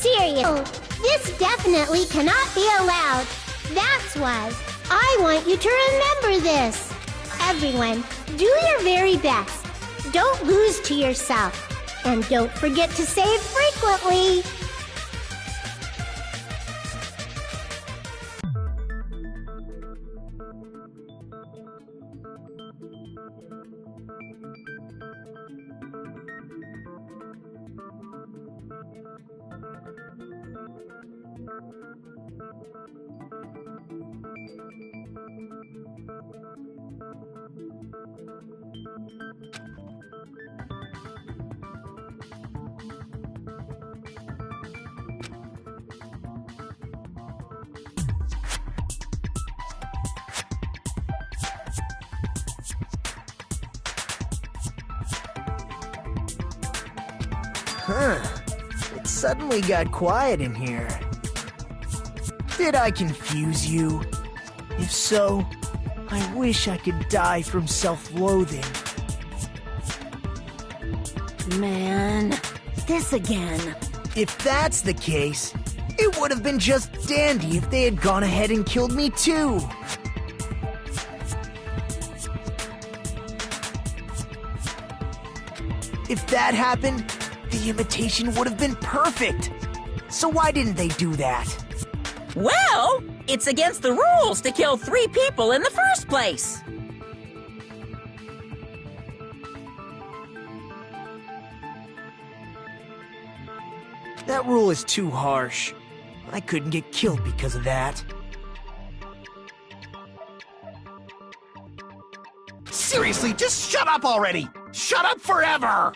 Serious. This definitely cannot be allowed. That's why I want you to remember this. Everyone, do your very best. Don't lose to yourself. And don't forget to save frequently. It suddenly got quiet in here. Did I confuse you? If so, I wish I could die from self-loathing. Man, this again. If that's the case, it would have been just dandy if they had gone ahead and killed me too. If that happened, the imitation would have been perfect. So why didn't they do that? Well, it's against the rules to kill 3 people in the first place. That rule is too harsh. I couldn't get killed because of that. Seriously, just shut up already! Shut up forever!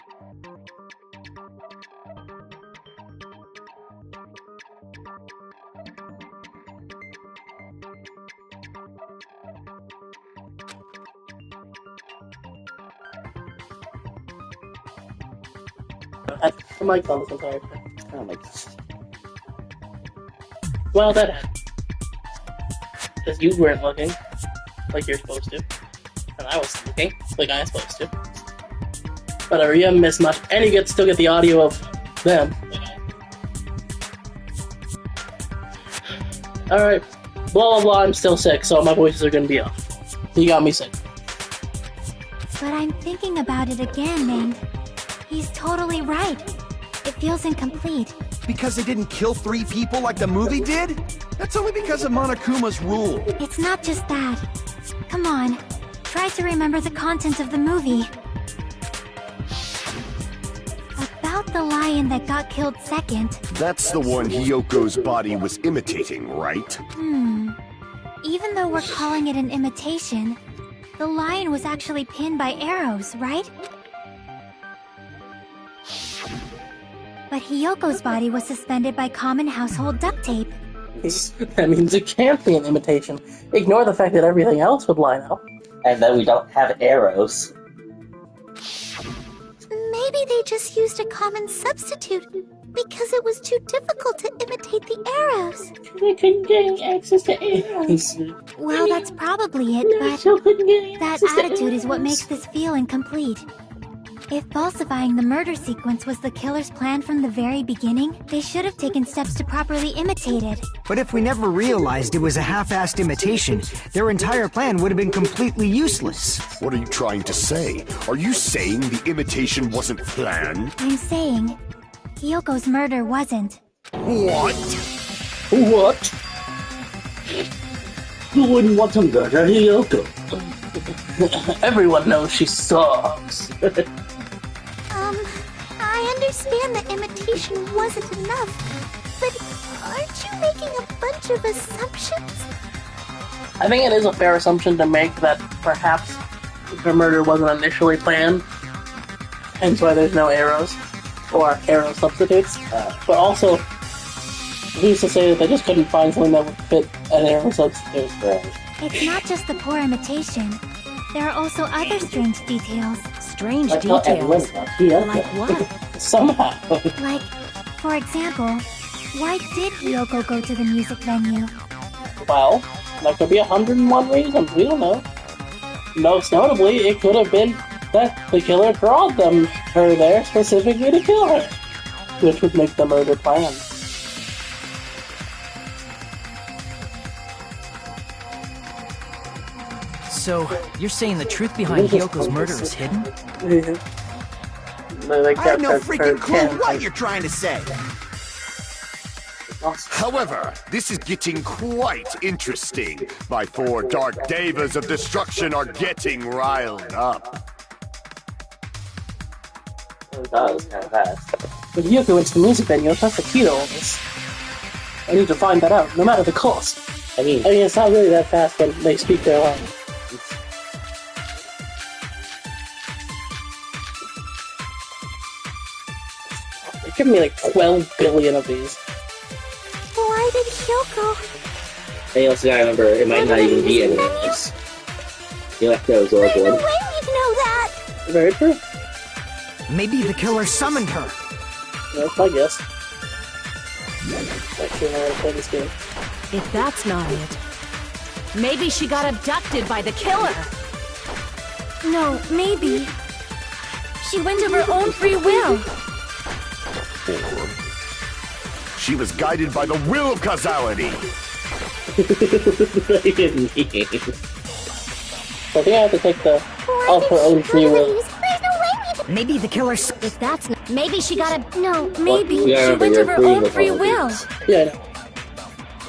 The mic's on this entire time. I don't like this. Well, that happened. Because you weren't looking like you're supposed to. And I was looking like I was supposed to. Whatever, you haven't missed much. And you still get the audio of them. Alright. Blah blah blah, I'm still sick, so my voices are gonna be off. You got me sick. But I'm thinking about it again, and he's totally right. It feels incomplete. Because they didn't kill 3 people like the movie did? That's only because of Monokuma's rule. It's not just that. Come on, try to remember the content of the movie. About the lion that got killed second. That's the one Hiyoko's body was imitating, right? Even though we're calling it an imitation, the lion was actually pinned by arrows, right? But Hiyoko's body was suspended by common household duct tape. That means it can't be an imitation. Ignore the fact that everything else would line up. And then we don't have arrows. Maybe they just used a common substitute because it was too difficult to imitate the arrows. They couldn't get access to arrows. Well, that's probably it, but still couldn't get that access to attitude is what arrows. makes this feel incomplete. If falsifying the murder sequence was the killer's plan from the very beginning, they should have taken steps to properly imitate it. But if we never realized it was a half-assed imitation, their entire plan would have been completely useless. What are you trying to say? Are you saying the imitation wasn't planned? I'm saying, Hyoko's murder wasn't. What? What? Who wouldn't want to murder Hiyoko? Everyone knows she sucks. I understand that imitation wasn't enough, but aren't you making a bunch of assumptions? I think it is a fair assumption to make that perhaps her murder wasn't initially planned, hence why there's no arrows, or arrow substitutes. But also, who's to say that they just couldn't find something that would fit an arrow substitute? It's not just the poor imitation. There are also other strange details. Strange Like not everyone details. got Hiyoko. Like what? Somehow. Like, for example, why did Hyoko go to the music venue? Well, there could be 101 reasons, we don't know. Most notably, it could have been that the killer brought her there specifically to kill her, which would make the murder plan. So, you're saying the truth behind Hyoko's murder is hidden? I have no freaking clue what you're trying to say. However, this is getting quite interesting. My 4 dark devas of destruction are getting riled up. That was kind of fast. But Hyoko went to the music venue, that's the key to all this. I need to find that out, no matter the cost. I mean, It's not really that fast when they speak their line. They're giving me like 12 billion of these. Why did Hyoko? and you also gotta remember, it might not even be anything else. You have to absorb There's no one. way we'd know that! Very true. Maybe the killer summoned her. That's my guess. Actually, I want to play this game. If that's not it, maybe she got abducted by the killer. No, maybe. She went of her own free will. Or she was guided by the will of causality. I think I have to take the of her own free will. There's no way we'd... Maybe the killer. If that's not, maybe she got a No, maybe. Yeah, She but went you're of her free own with free all will. these. Yeah,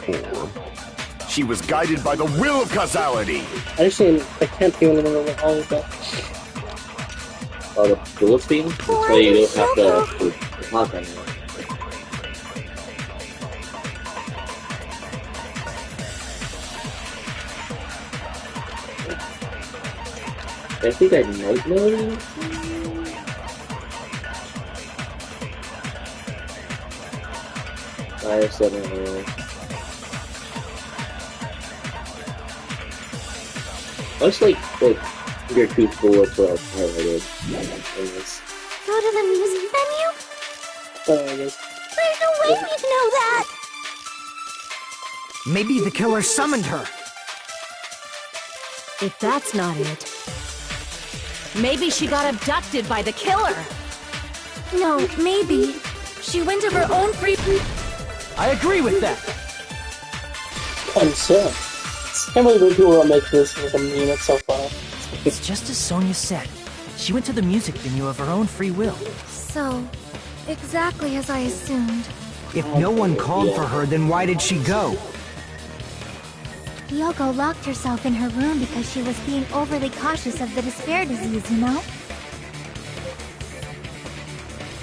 I know. Or she was guided by the will of causality. I can't even remember what all of that. Oh, the bullet speed? That's why you don't have to talk anymore. I think I might know it. I said I was like your 2 bullets were highlighted in this. Go to the music venue? I guess. There's no way we'd know that! Maybe the killer summoned her. if that's not it, maybe she got abducted by the killer. No, maybe. She went of her own free... I agree with that. I'm sad. I can't believe people will make this like a meme. It's so funny. It's just as Sonia said. She went to the music venue of her own free will. So, exactly as I assumed. If no one called for her, then why did she go? Hyoko locked herself in her room because she was being overly cautious of the despair disease, you know?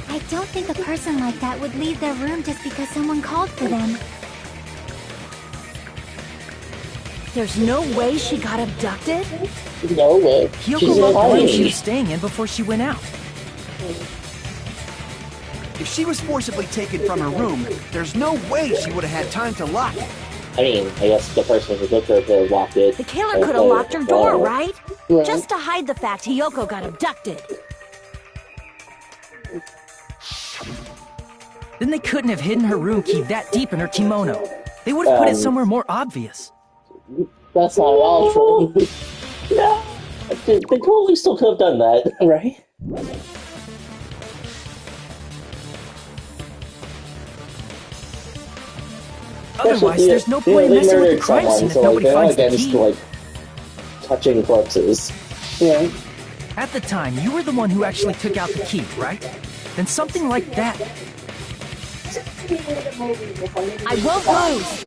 I don't think a person like that would leave their room just because someone called for them. There's no way she got abducted? No way. Hyoko She's locked the room lying. she was staying in before she went out. If she was forcibly taken from her room, there's no way she would have had time to lock it. I mean, I guess the person who took her could have locked it. The killer could have locked her door, right? Right. Just to hide the fact Hyoko got abducted. Then they couldn't have hidden her room key that deep in her kimono. They would have put it somewhere more obvious. That's not at all true. Yeah, they totally still could have done that. Right? Otherwise, there's no point in they messing with the murdered crime someone, scene if so nobody they're not finds the against key. like touching corpses. Yeah. At the time, you were the one who actually took out the key, right? Then something like that. I won't lose!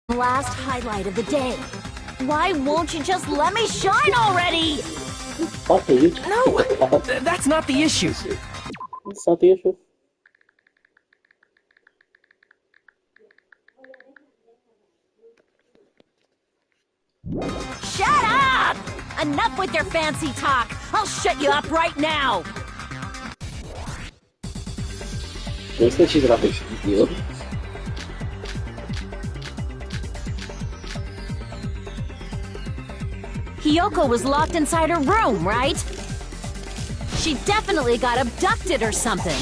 Last highlight of the day. Why won't you just let me shine already? What are you No, that's not the issue. That's not the issue. Shut up! Enough with your fancy talk. I'll shut you up right now. Looks like she's about to shoot you. Hiyoko was locked inside her room, right? She definitely got abducted or something.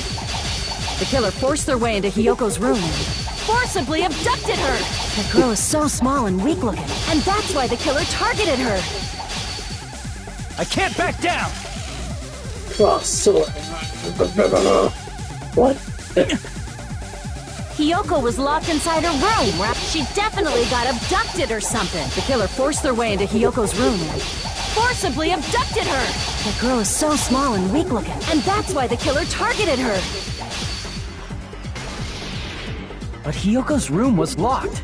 The killer forced their way into Hiyoko's room and forcibly abducted her. The girl is so small and weak-looking, and that's why the killer targeted her. I can't back down! Cross sword. What? Hiyoko was locked inside her room, right? She definitely got abducted or something. The killer forced their way into Hiyoko's room and forcibly abducted her. The girl is so small and weak-looking, and that's why the killer targeted her. But Hiyoko's room was locked.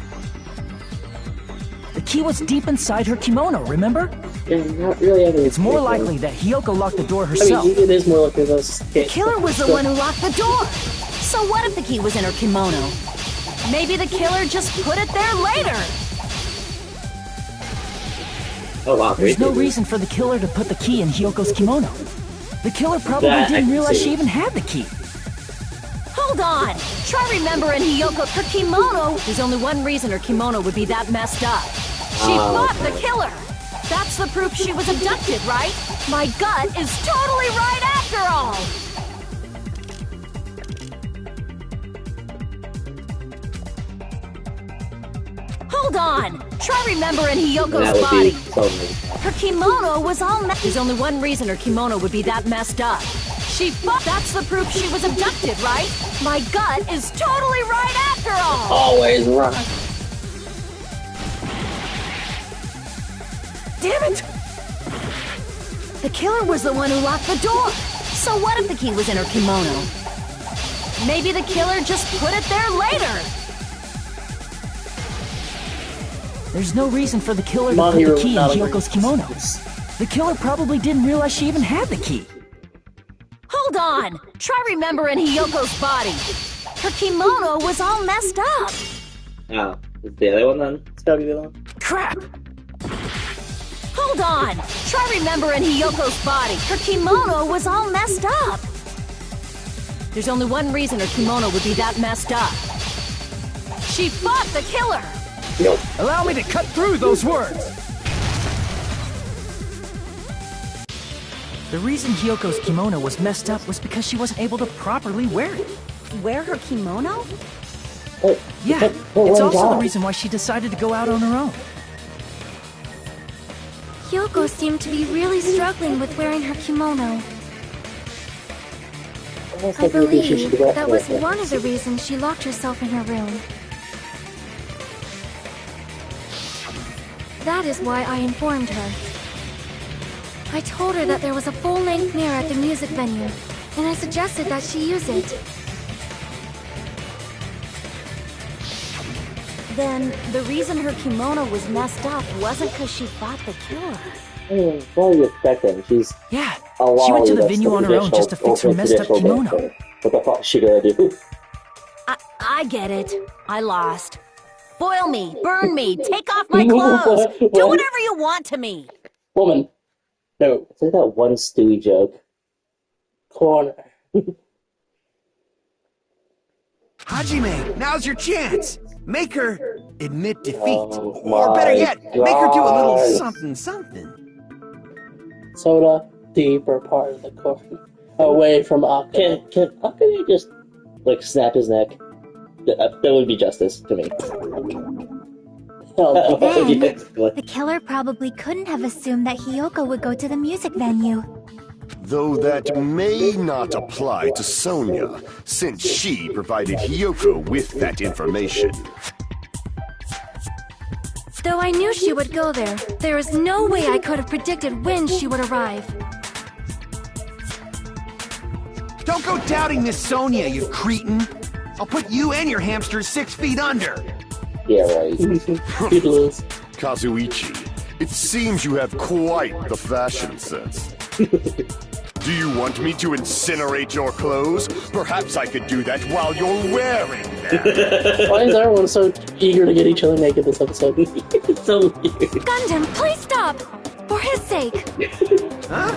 The key was deep inside her kimono, remember? Yeah, not really having It's more likely that Hiyoko locked the door I herself. mean, it is more likely this The case. killer was the one who locked the door. So what if the key was in her kimono? Maybe the killer just put it there later. Oh wow, There's great no theory. reason for the killer to put the key in Hiyoko's kimono. The killer probably That I didn't can realize see. she even had the key. Hold on. Try remembering Hiyoko, her kimono. There's only one reason her kimono would be that messed up. She fought the killer. That's the proof she was abducted, right? My gut is totally right after all. Hold on. Try remembering That Hiyoko's would body. be so nice. Her kimono was all There's only one reason her kimono would be that messed up. She fought. That's the proof she was abducted, right? My gut is totally right after all. Always right. Damn it! The killer was the one who locked the door. So what if the key was in her kimono? Maybe the killer just put it there later. There's no reason for the killer to My put hero the key in would not agree. Hiyoko's kimono. The killer probably didn't realize she even had the key. Hold on. Try remembering Hiyoko's body. Her kimono was all messed up. Oh, is the other one then? It's gotta be the other one. Crap! Hold on. Try remembering Hiyoko's body. Her kimono was all messed up. There's only one reason her kimono would be that messed up. She fought the killer. Nope. Allow me to cut through those words! The reason Hiyoko's kimono was messed up was because she wasn't able to properly wear it. Wear her kimono? Oh, Yeah, oh it's my also the God. reason why she decided to go out on her own. Hyoko seemed to be really struggling with wearing her kimono. Almost I like maybe she believe should go that for was it. one of the reasons she locked herself in her room. That is why I informed her. I told her that there was a full-length mirror at the music venue, and I suggested that she use it. Then the reason her kimono was messed up wasn't because she fought the killer. I mean, what are you expecting? She's Yeah, a lolly. she went to the that's venue on her own just to fix her messed up traditional kimono. dancer. What the fuck is she gonna do? I get it. I lost. Boil me, burn me, take off my clothes. Do whatever you want to me. Woman. No. It's like that one Stewie joke. Corner. Hajime, now's your chance. Make her admit defeat. Oh Or better my yet, make her do a little God. something something. Soda, deeper part of the corner. Away from Akane. Can Akane just, like, snap his neck? That would be justice to me. Oh, Then, Basically. the killer probably couldn't have assumed that Hiyoko would go to the music venue. Though that may not apply to Sonia, since she provided Hiyoko with that information. Though I knew she would go there, there is no way I could have predicted when she would arrive. Don't go doubting Miss Sonia, you cretin. I'll put you and your hamsters 6 feet under. Yeah, right. Beatles. Kazuichi, it seems you have quite the fashion sense. Do you want me to incinerate your clothes? Perhaps I could do that while you're wearing them. Why is everyone so eager to get each other naked this episode? It's so weird. Gundam, please stop! For his sake! Huh?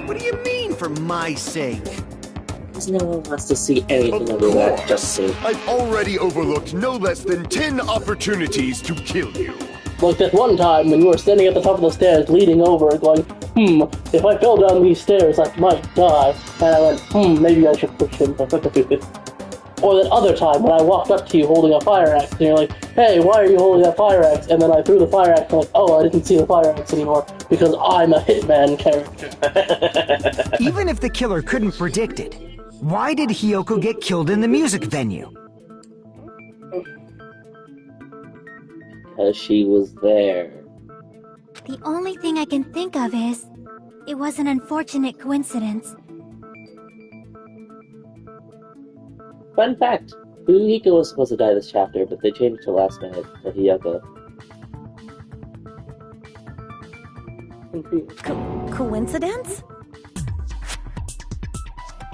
What do you mean, for my sake? No one wants to see anything Of under that course. justice. I've already overlooked no less than 10 opportunities to kill you. Like that one time when you were standing at the top of the stairs, leaning over, going, if I fell down these stairs, I might die. And I went, maybe I should push him. Or that other time when I walked up to you holding a fire axe, and you're like, hey, why are you holding that fire axe? And then I threw the fire axe, and I'm like, oh, I didn't see the fire axe anymore, because I'm a Hitman character. Even if the killer couldn't predict it, why did Hiyoko get killed in the music venue? Because she was there. The only thing I can think of is, it was an unfortunate coincidence. Fun fact, Fuyuhiko was supposed to die this chapter, but they changed it to last minute for Hiyoko. Coincidence?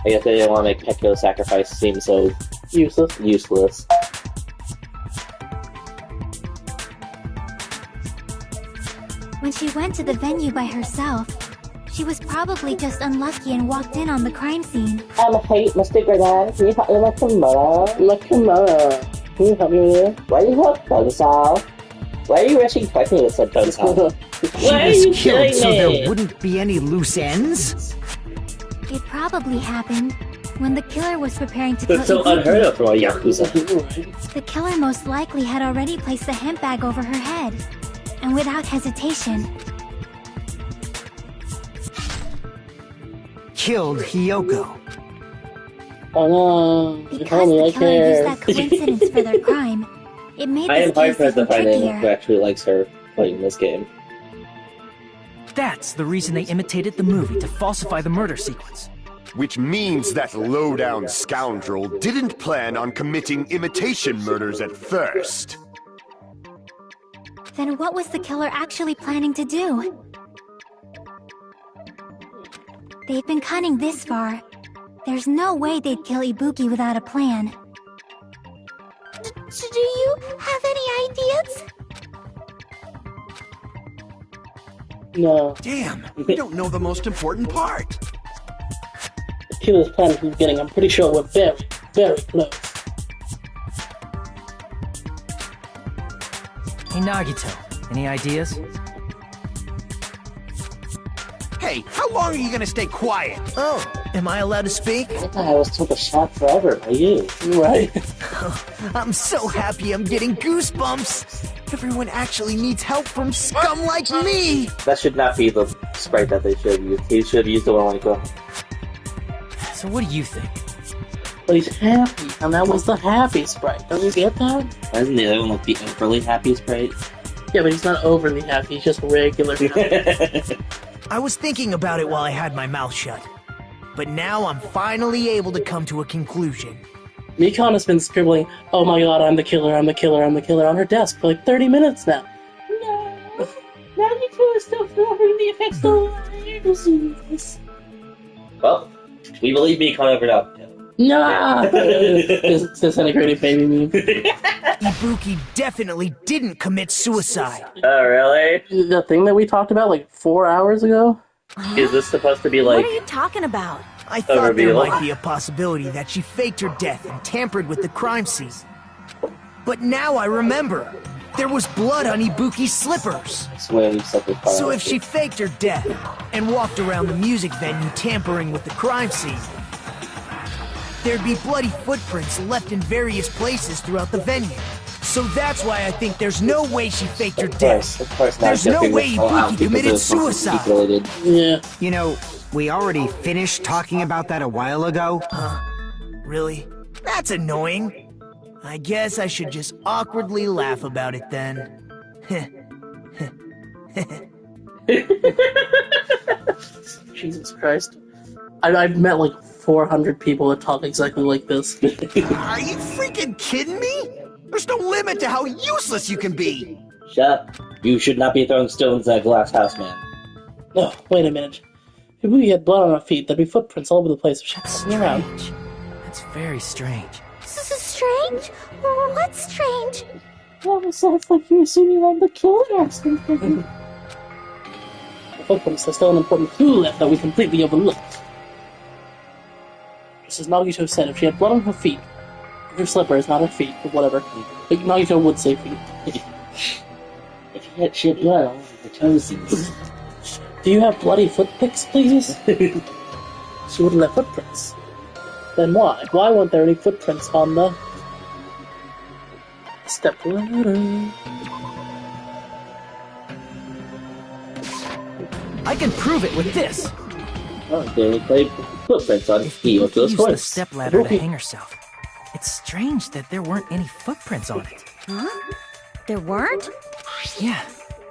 I guess they didn't want to make Pekko's sacrifice seem so useless. When she went to the venue by herself, she was probably just unlucky and walked in on the crime scene. Hey, Mr. Grenade, can you help me with my kimono? My kimono. Can you help me with it? Why do you have thumbs off? Why are you rushing towards me with such thumbs off? She was killed so there wouldn't be any loose ends? It probably happened when the killer was preparing to kill That's so Ibuki. unheard of from a Yakuza. The killer most likely had already placed the hemp bag over her head, and without hesitation, Killed Hiyoko. Oh no, you because told me the I killer used care. that coincidence for their crime, it made I am this hard case pressed to even find anyone who trickier. actually likes her playing this game. That's the reason they imitated the movie to falsify the murder sequence. Which means that low-down scoundrel didn't plan on committing imitation murders at first. Then what was the killer actually planning to do? They've been cunning this far. There's no way they'd kill Ibuki without a plan. Do you have any ideas? No. Damn, we don't know the most important part. The killer's plan from the beginning, I'm pretty sure we're very, very close. Hey Nagito, any ideas? Hey, how long are you gonna stay quiet? Oh, am I allowed to speak? I thought I was took a shot forever by you. Right? I'm so happy I'm getting goosebumps. Everyone actually needs help from scum like me. That should not be the sprite that they should have used. He should have used the one like the... So what do you think? But he's happy, and that was the happy sprite. Don't you get that? Isn't the other one like the overly happy sprite? Yeah, but he's not overly happy, he's just regular happy. I was thinking about it while I had my mouth shut. But now I'm finally able to come to a conclusion. Mikon has been scribbling, oh my god, I'm the killer, I'm the killer, I'm the killer, on her desk for like 30 minutes now. No! Nagito is still suffering the effects of disease. Well, we believe Mikon over now. No! Disintegrated baby meme. Ibuki definitely didn't commit suicide. Oh, really? The thing that we talked about like 4 hours ago? Is this supposed to be What like... are you talking about? I thought there reveal. might be a possibility that she faked her death and tampered with the crime scene. But now I remember. There was blood on Ibuki's slippers. So if she faked her death and walked around the music venue tampering with the crime scene, there'd be bloody footprints left in various places throughout the venue. So that's why I think there's no way she faked her death. Of course, There's no way Ibuki committed suicide. Yeah. You know, we already finished talking about that a while ago. Really? That's annoying. I guess I should just awkwardly laugh about it then. Jesus Christ. I've met like 400 people that talk exactly like this. Are you freaking kidding me? There's no limit to how useless you can be! Shut up. You should not be throwing stones at a glass house, man. No, wait a minute. If we had blood on our feet, there'd be footprints all over the place. That's Hang around. strange. That's very strange. This is strange? What's strange? Well, it sounds like you're assuming I'm the killer. The footprints are still an important clue left that we completely overlooked. Just as Nagito said, if she had blood on her feet, her slippers, not her feet, but whatever, Nagito would say feet. If she had blood all over her toesies. Do you have bloody foot picks, please? She wouldn't have footprints. Then why? Why weren't there any footprints on the stepladder? I can prove it with this. Oh, they played footprints on If Ibuki Hyoko's used the corpse. stepladder to hang herself, it's strange that there weren't any footprints on it. Huh? There weren't? Yeah,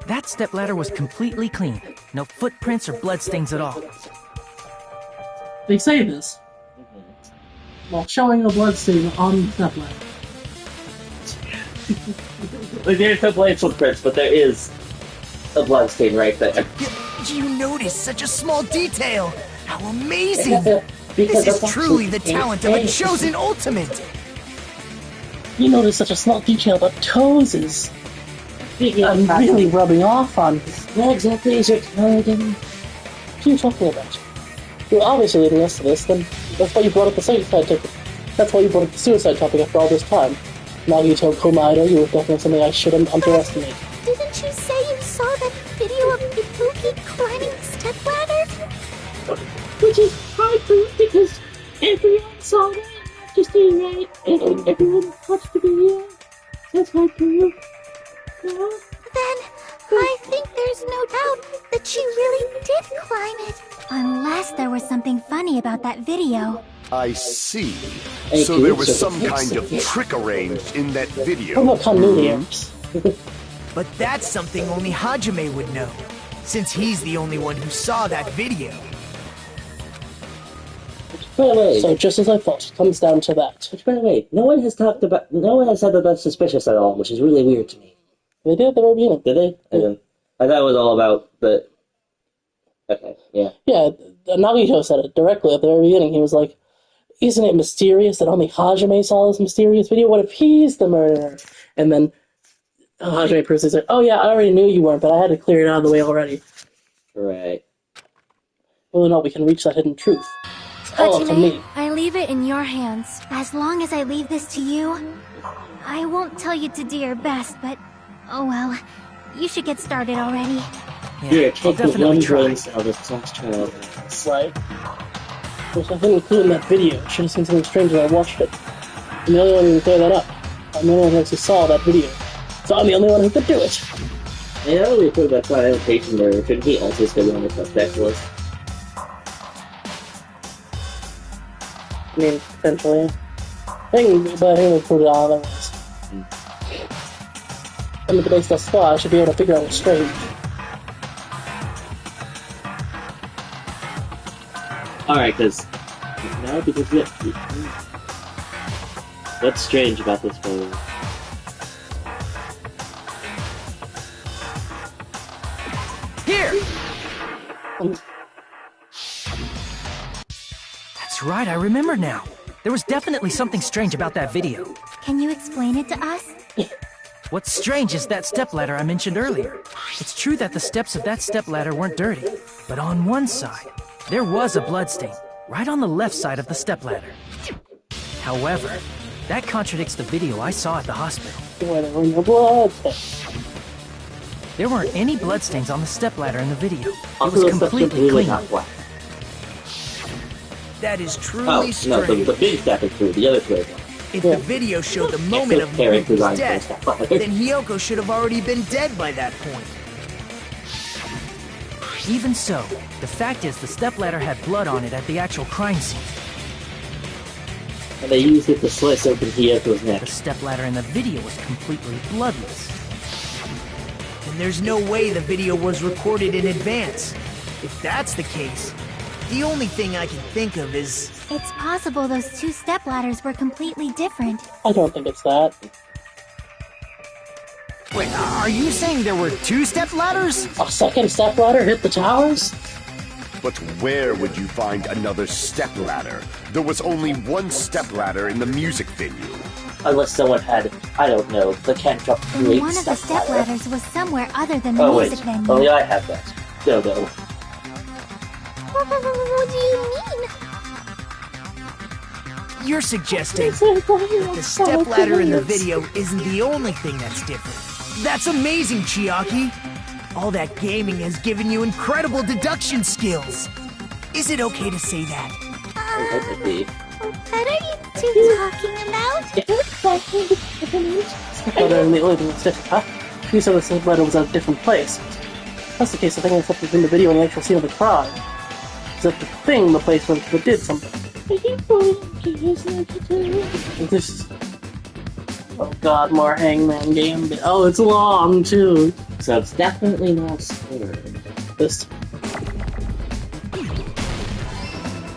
that stepladder was completely clean. No footprints or bloodstains at all. They say this while showing a bloodstain on the stepladder. Like, there's no blade footprints, but there is a bloodstain right there. You noticed such a small detail! How amazing! Because This is truly the talent of a chosen ultimate! You notice such a small detail about toes is I'm really rubbing off on. What exactly is your targeting? What are you talking about? You're obviously leading us to this, then that's why you brought up the suicide topic. That's why you brought up the suicide topic after all this time. Nagito Komaido, you were definitely something I shouldn't underestimate. Didn't you say you saw that video of Ibuki climbing the stepladder? Which is hard proof because everyone saw that, not just you, right? And everyone wants to be here. That's hard proof. Yeah. Then, I think there's no doubt that she really did climb it. Unless there was something funny about that video. I see. So there was some kind of trick arranged in that video. What about continuity errors? But that's something only Hajime would know, since he's the only one who saw that video. By the way, So just as I thought, it comes down to that. which, by the way, no one has said that that's suspicious at all, which is really weird to me. They did at the very beginning. Did they? I thought it was all about the... Okay, yeah. Yeah, Nagito said it directly at the very beginning. He was like, isn't it mysterious that only Hajime saw this mysterious video? What if he's the murderer? And then Hajime personally said, oh yeah, I already knew you weren't, but I had to clear it out of the way already. Right. Well, no, we can reach that hidden truth. It's all up to me. I leave it in your hands. As long as I leave this to you, I won't tell you to do your best, but oh well. You should get started already. Here, I'll take the definitely one try. brain cell this last trial. Right? There's a hidden clue in that video. It should have seen something strange when I watched it. I'm the only one who can clear that up. I'm the only one who actually saw that video. So I'm the only one who could do it. Yeah, we put that final patient there. Shouldn't he also still be on the suspect list? I mean, potentially. But I think we'll put it on otherwise. And with the base thus far, I should be able to figure out what's strange. Alright, because what's strange about this photo? Here! That's right, I remember now. There was definitely something strange about that video. Can you explain it to us? What's strange is that stepladder I mentioned earlier. It's true that the steps of that stepladder weren't dirty, but on one side, there was a bloodstain, right on the left side of the stepladder. However, that contradicts the video I saw at the hospital. There weren't any bloodstains on the stepladder in the video. It was completely clean. That is truly strange. No, the big step is true, the other two are If the video showed the moment of Mibuki's death, then Hiyoko should have already been dead by that point. Even so, the fact is the stepladder had blood on it at the actual crime scene. And they used it to slice open Hiyoko's neck. The stepladder in the video was completely bloodless. And there's no way the video was recorded in advance. If that's the case, the only thing I can think of is... It's possible those two stepladders were completely different. I don't think it's that. Wait, are you saying there were two stepladders? A second stepladder hit the towers? But where would you find another stepladder? There was only one stepladder in the music venue. Unless someone had, I don't know, the Kentucky Great One of the stepladders was somewhere other than the Oh music wait, venue. only I have that. Go. What do you mean? You're suggesting that the stepladder in the video isn't the only thing that's different. That's amazing, Chiaki! All that gaming has given you incredible deduction skills. Is it okay to say that? What are you two talking about? Stepladder and the only thing that's different, huh? You said the stepladder was at a different place. If that's the case, the thing that's between the video and the actual scene of the crime is that the thing the place where it did something. This. Oh god, more Hangman Gambit. Oh, it's long too. So it's definitely not spoiled. This.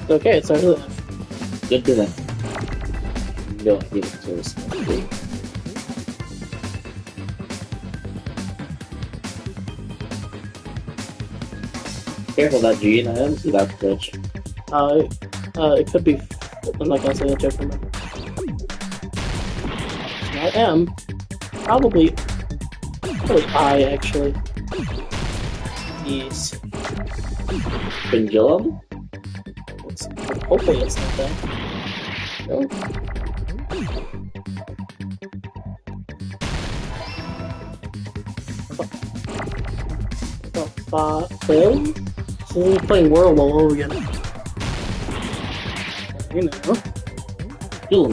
Okay, it's over there. Good to them. No idea what to respond. Careful that G and items without the glitch. It could be. I'm not gonna say that joke, remember. I am. Probably I, actually. Yes. Pendulum? Hopefully it's not that. No? Phil? So we're playing World all over again. You know. Boom.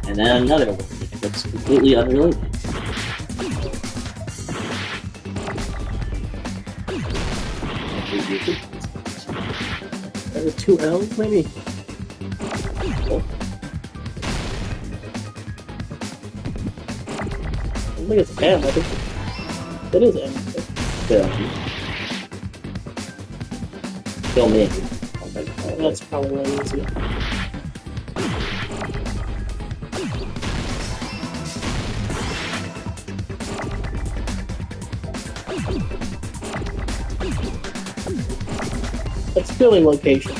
And then another one that's completely unrelated. Are there two L's, maybe? Oh. I think it's M, I think it is M. Film in. That's probably what it is, yeah. It's filling location.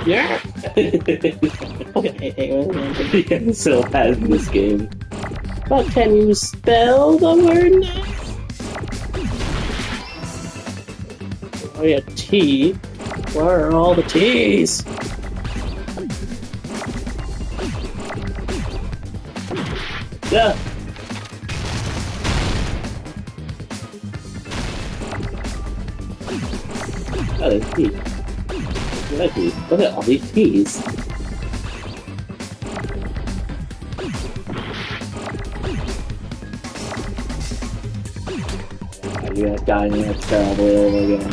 Yeah. Okay. I'm so bad in this game. But can you spell the word now? Oh yeah, T. Where are all the T's? Yeah. Oh, there's T. Look at all these T's. You're gonna die in the next all the way over again.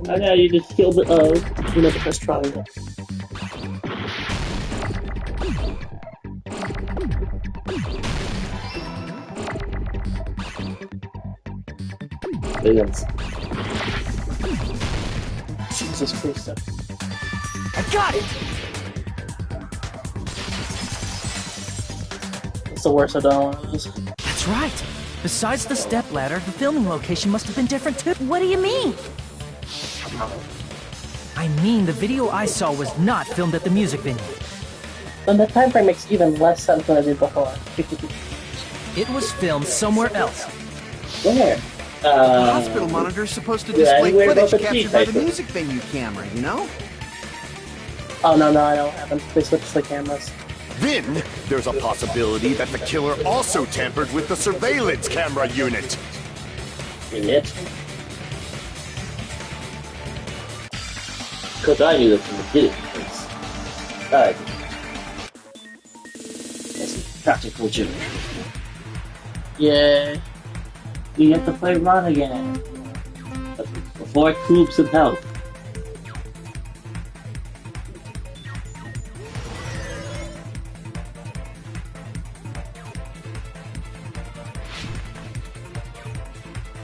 Oh no, you just killed the you know, the first triangle. Jesus Christ. I got it! It's the worst I've done one of those. That's right. Besides the stepladder, the filming location must have been different too. What do you mean? I I mean, the video I saw was not filmed at the music venue. Then the time frame makes even less sense than I did before. It was filmed somewhere else. Where? The hospital monitor's supposed to display footage captured by the music venue camera, you know? Oh, no, I know what happened. They switched the cameras. Then, there's a possibility that the killer also tampered with the surveillance camera unit. Unit? Because I knew this from the beginning. Alright. That's practical joke. Yay. We have to play Ron again. Before it coops some help.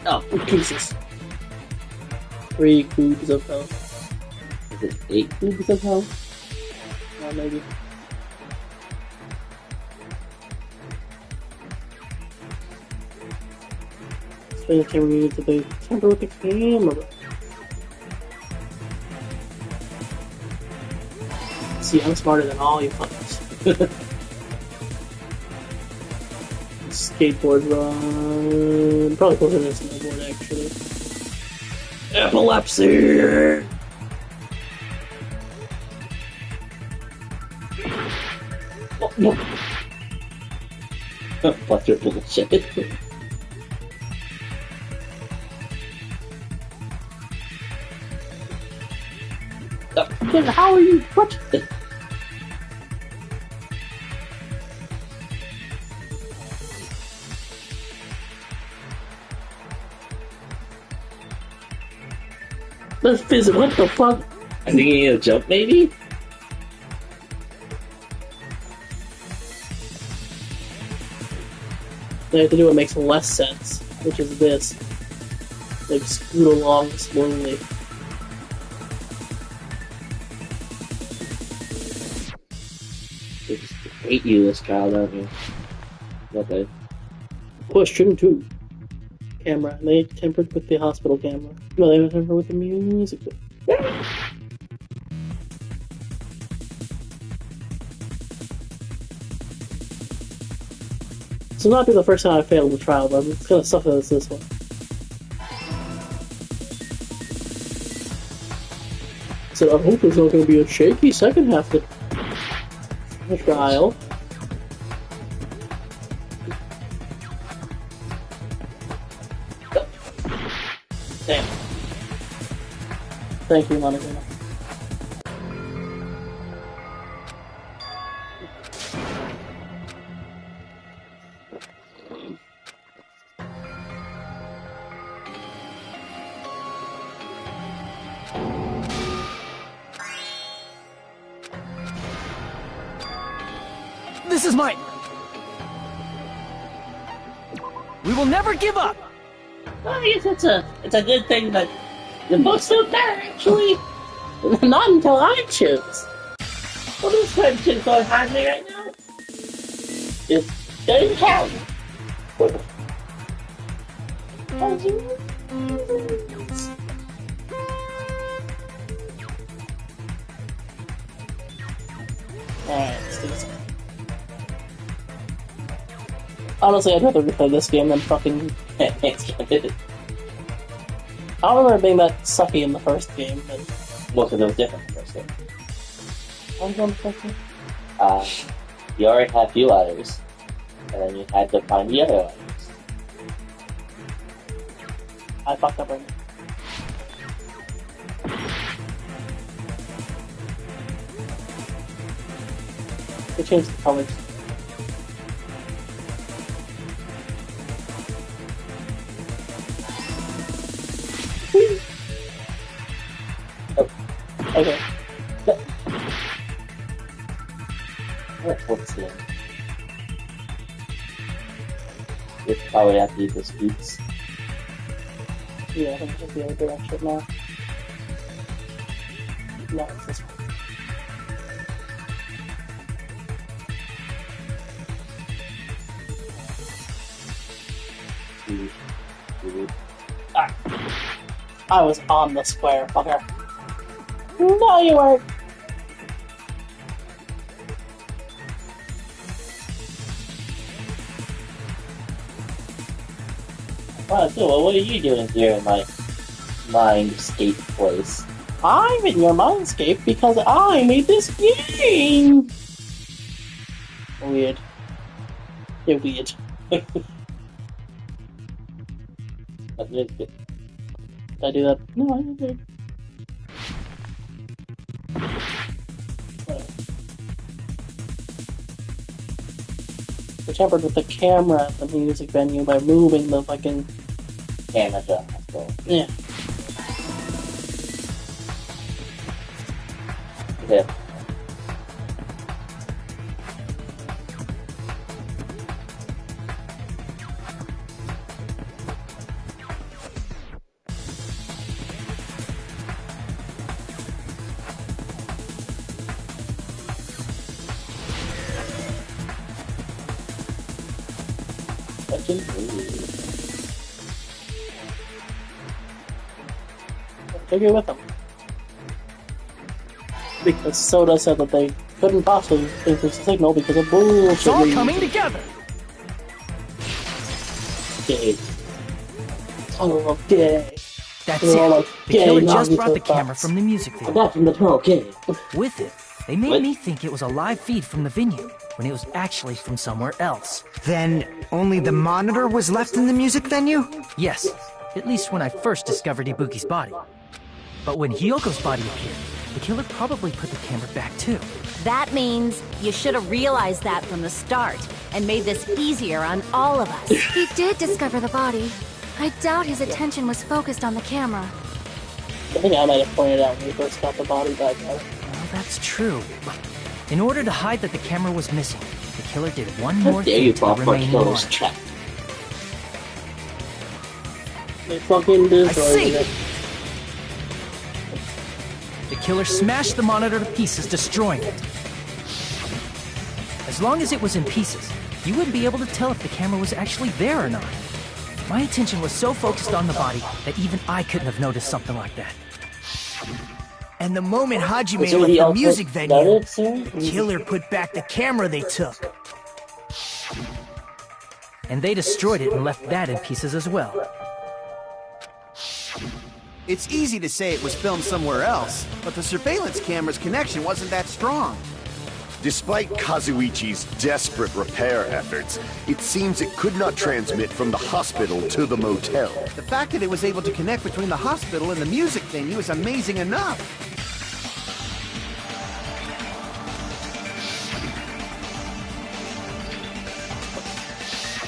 Oh, Jesus. 3 cubes of health. Is it 8 cubes of health? Well, maybe. Spin the camera unit to the tamper with the camera. See, I'm smarter than all you fuckers. Skateboard run. Probably closer than snowboard, actually. Epilepsy! Oh, no. What's your bullshit? How are you? What? Let's visit. What the fuck? I think you need a jump, maybe? They have to do what makes less sense, which is this. Like, scoot along slowly. They just hate you, this child, don't you? Okay. Question 2. Camera. They tampered with the hospital camera. No, they tampered with the music. This will not be the first time I failed the trial, but I'm gonna suffer as this one. So I hope there's not gonna be a shaky second half to the trial. Damn. Thank you, Monica. This is my... We will never give up! Well, I guess it's a good thing that the books don't matter, actually. Not until I choose. Well, this question's going on me right now. It doesn't count. Alright, let's do this. Honestly, I'd rather replay this game than fucking it. I don't remember being that sucky in the first game, but... Well, because it was different in the first game. What was on the first game? You already had 2 letters, and then you had to find the other letters. I fucked up right now. They changed the colors. Oh, okay. What's the... You probably have to use the scoots. Yeah, I think it's just the other direction now. No, it's this one. Ah. I was on the square, fucker. No, you weren't. Wow, so what are you doing here in my mindscape place? I'm in your mindscape because I made this game! Weird. You're weird. Did I do that? No, I didn't. We tampered with the camera at the music venue by moving the fucking camera to the hospital. Yeah. Yeah. Take it with them. Because Soda said that they couldn't possibly increase the signal because of bullshit. It's all coming together! Gay. Oh, gay. That's it. The killer just brought the camera from the music video. Back from the tunnel, gay. With it, they made me think it was a live feed from the venue, when it was actually from somewhere else. Then only the monitor was left in the music venue? Yes, at least when I first discovered Ibuki's body. But when Hyoko's body appeared, the killer probably put the camera back too. That means you should have realized that from the start and made this easier on all of us. He did discover the body. I doubt his attention was focused on the camera. I think I might have pointed out when we first got the body back out. Well, that's true. But in order to hide that the camera was missing, the killer did one more thing to the remaining one. They fucking destroyed it. The killer smashed the monitor to pieces, destroying it. As long as it was in pieces, you wouldn't be able to tell if the camera was actually there or not. My attention was so focused on the body that even I couldn't have noticed something like that. And the moment Hajime left the music venue, the killer put back the camera they took. And they destroyed it and left that in pieces as well. It's easy to say it was filmed somewhere else, but the surveillance camera's connection wasn't that strong. Despite Kazuichi's desperate repair efforts, it seems it could not transmit from the hospital to the motel. The fact that it was able to connect between the hospital and the music venue is amazing enough.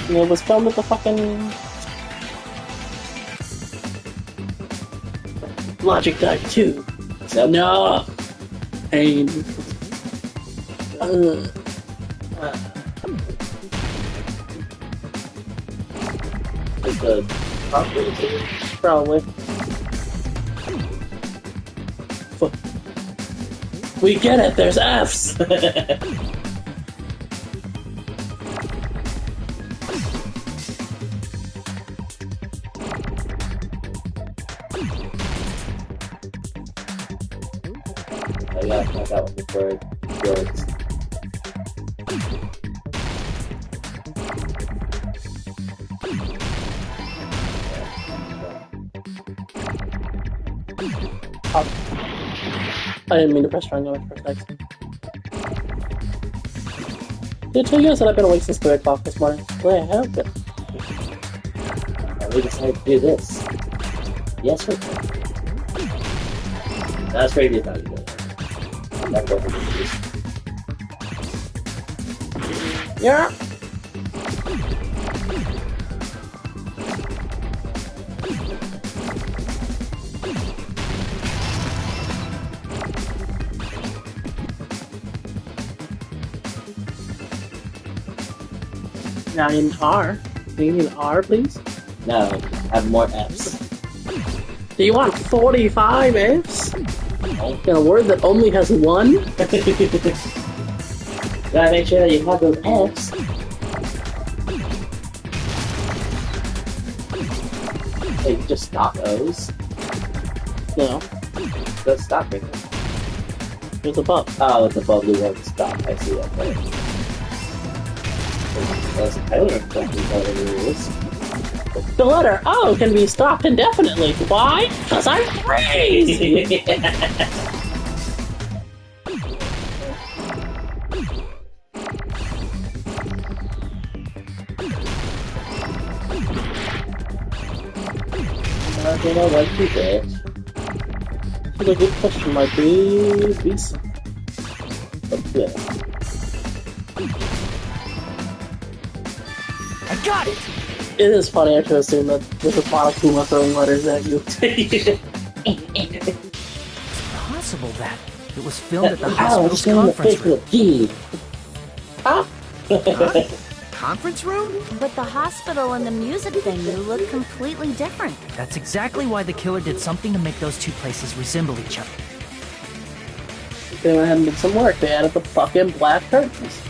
It was filmed with the fucking Logic Type 2. So no. And probably. We get it, there's Fs! I got one before it goes. I didn't mean to press triangle for a second. Did I tell you guys that I've been awake since 3 o'clock this morning? Well, I have been. We decided to do this. Yes, we can. That's crazy about you. Yeah. Now in R. Do you need R, please? No, have more Fs. Do you want 45 Fs? In a word that only has one? Gotta make sure that you have those Fs. Hey, just stop those. No. Just stop right there. It's above. Oh, it's above the word stop. I see that. Right. I don't know exactly what it is. The letter O can be stopped indefinitely. Why? Because I'm crazy! You know what you did. It's a good question, my babies. Yeah. I got it! It is funny to assume that there's a Monokuma throwing letters at you. It's possible that it was filmed at the Oh, hospital's I'm conference room. Huh? Huh? Conference room? But the hospital and the music venue look completely different. That's exactly why the killer did something to make those two places resemble each other. They went ahead and did some work. They added the fucking black curtains.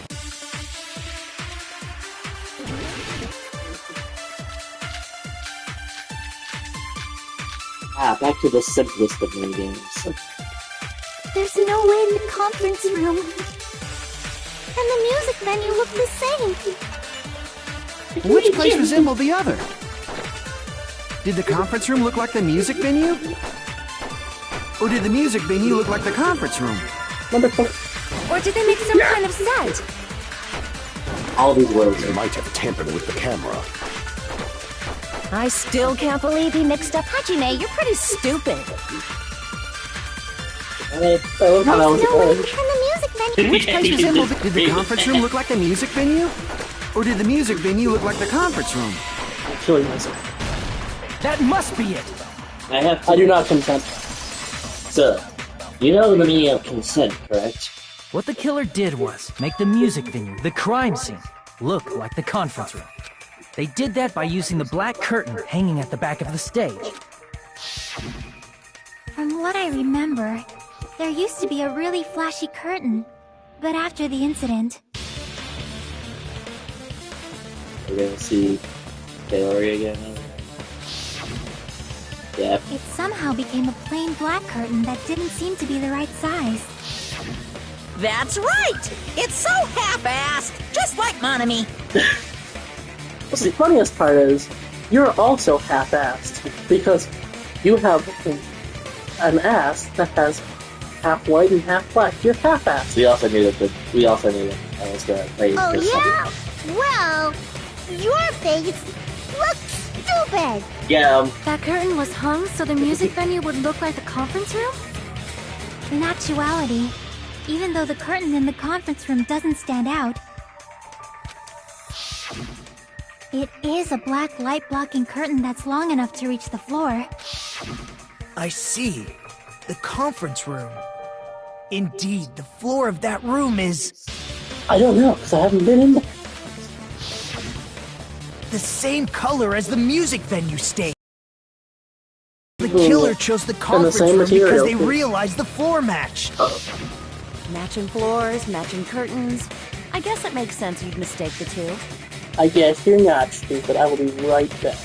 Back to the simplest of mini games. There's no way in the conference room. And the music venue look the same. Which place resembled the other? Did the conference room look like the music venue? Or did the music venue look like the conference room? Or did they make some kind of set? All these words They might have tampered with the camera. I still can't believe he mixed up Hajime. You're pretty stupid. There's no way And the music venue. Which place resembled it? Did the conference room look like the music venue? Or did the music venue look like the conference room? I'm killing myself. That must be it! I do not consent. So, you know the meaning of consent, correct? What the killer did was make the music venue, the crime scene, look like the conference room. They did that by using the black curtain hanging at the back of the stage. From what I remember, there used to be a really flashy curtain. But after the incident, We're gonna see Taylor again. Yeah. it somehow became a plain black curtain that didn't seem to be the right size. That's right! It's so half-assed, just like MONOMI. Well, the funniest part is, you're also half-assed, because you have an ass that has half white and half black. You're half-assed. We also knew that I was gonna play Oh this yeah? Well, your face looks stupid. Yeah, That curtain was hung so the music venue would look like the conference room? In actuality, even though the curtain in the conference room doesn't stand out, it is a black light-blocking curtain that's long enough to reach the floor. I see. The conference room. Indeed, the floor of that room is I don't know, because I haven't been in there. the same color as the music venue stage. The killer chose the conference same room material, because they too. realized the floor matched. Matching floors, matching curtains. I guess it makes sense you'd mistake the two. I guess you're not stupid. I will be right back.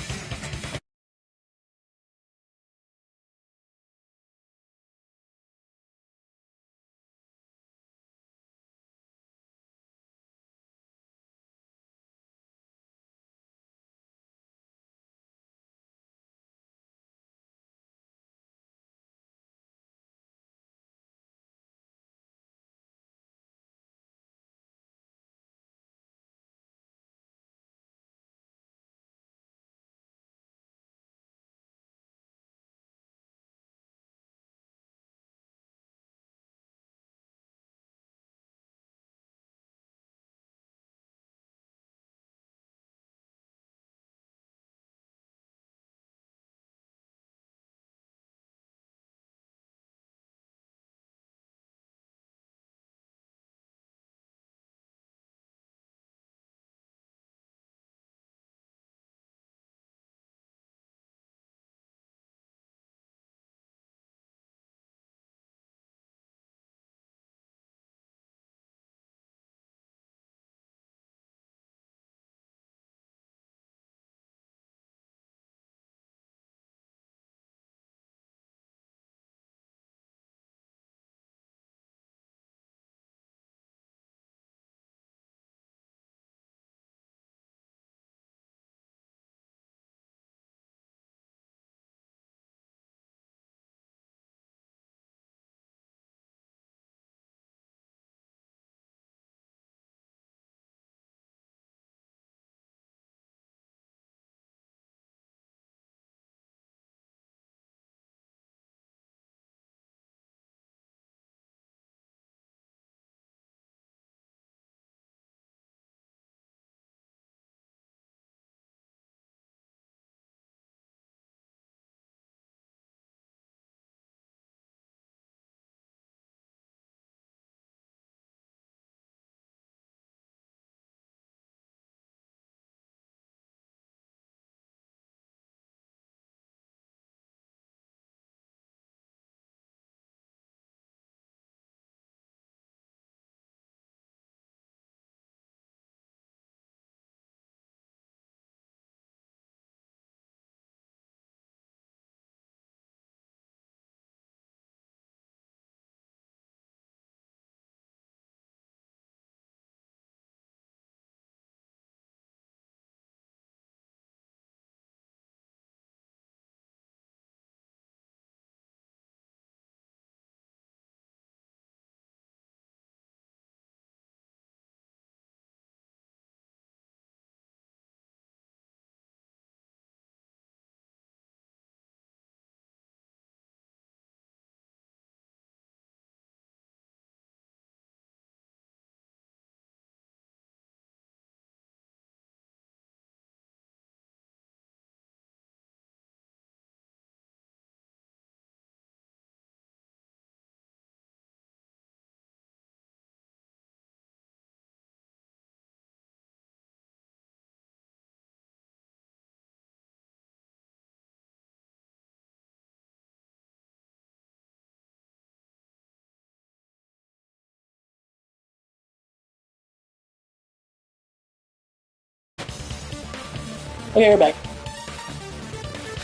Okay, you're back.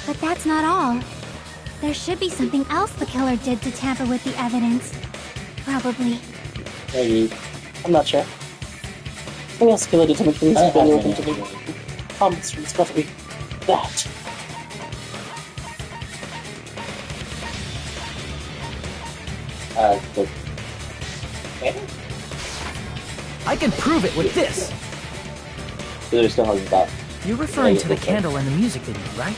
But that's not all. There should be something else the killer did to tamper with the evidence. Probably. Maybe. I'm not sure. I think else the killer did something to the music video into the comments. It's got to be that. I can prove it with this! There still hasn't stopped. You're referring to the candle in the music video, right?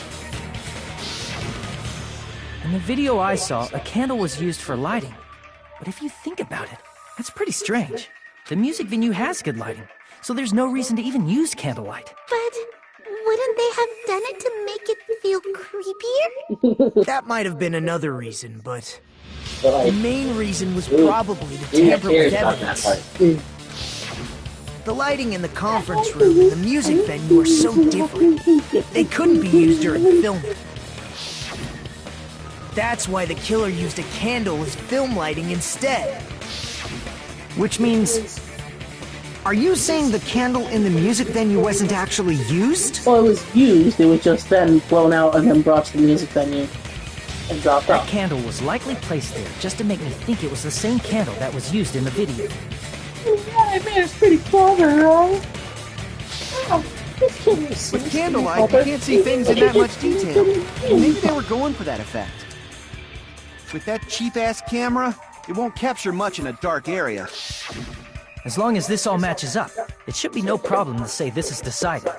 In the video I saw, a candle was used for lighting. But if you think about it, that's pretty strange. The music venue has good lighting, so there's no reason to even use candlelight. But wouldn't they have done it to make it feel creepier? That might have been another reason, but the main reason was probably to tamper with evidence. The lighting in the conference room and the music venue are so different. They couldn't be used during filming. That's why the killer used a candle as film lighting instead. Which means... Are you saying the candle in the music venue wasn't actually used? Well, it was used, it was just then blown out and then brought to the music venue and dropped That off. candle was likely placed there just to make me think it was the same candle that was used in the video. I mean, it's pretty clever, right? With candlelight, you can't see things in that much detail. Maybe they were going for that effect. With that cheap-ass camera, it won't capture much in a dark area. As long as this all matches up, it should be no problem to say this is decided.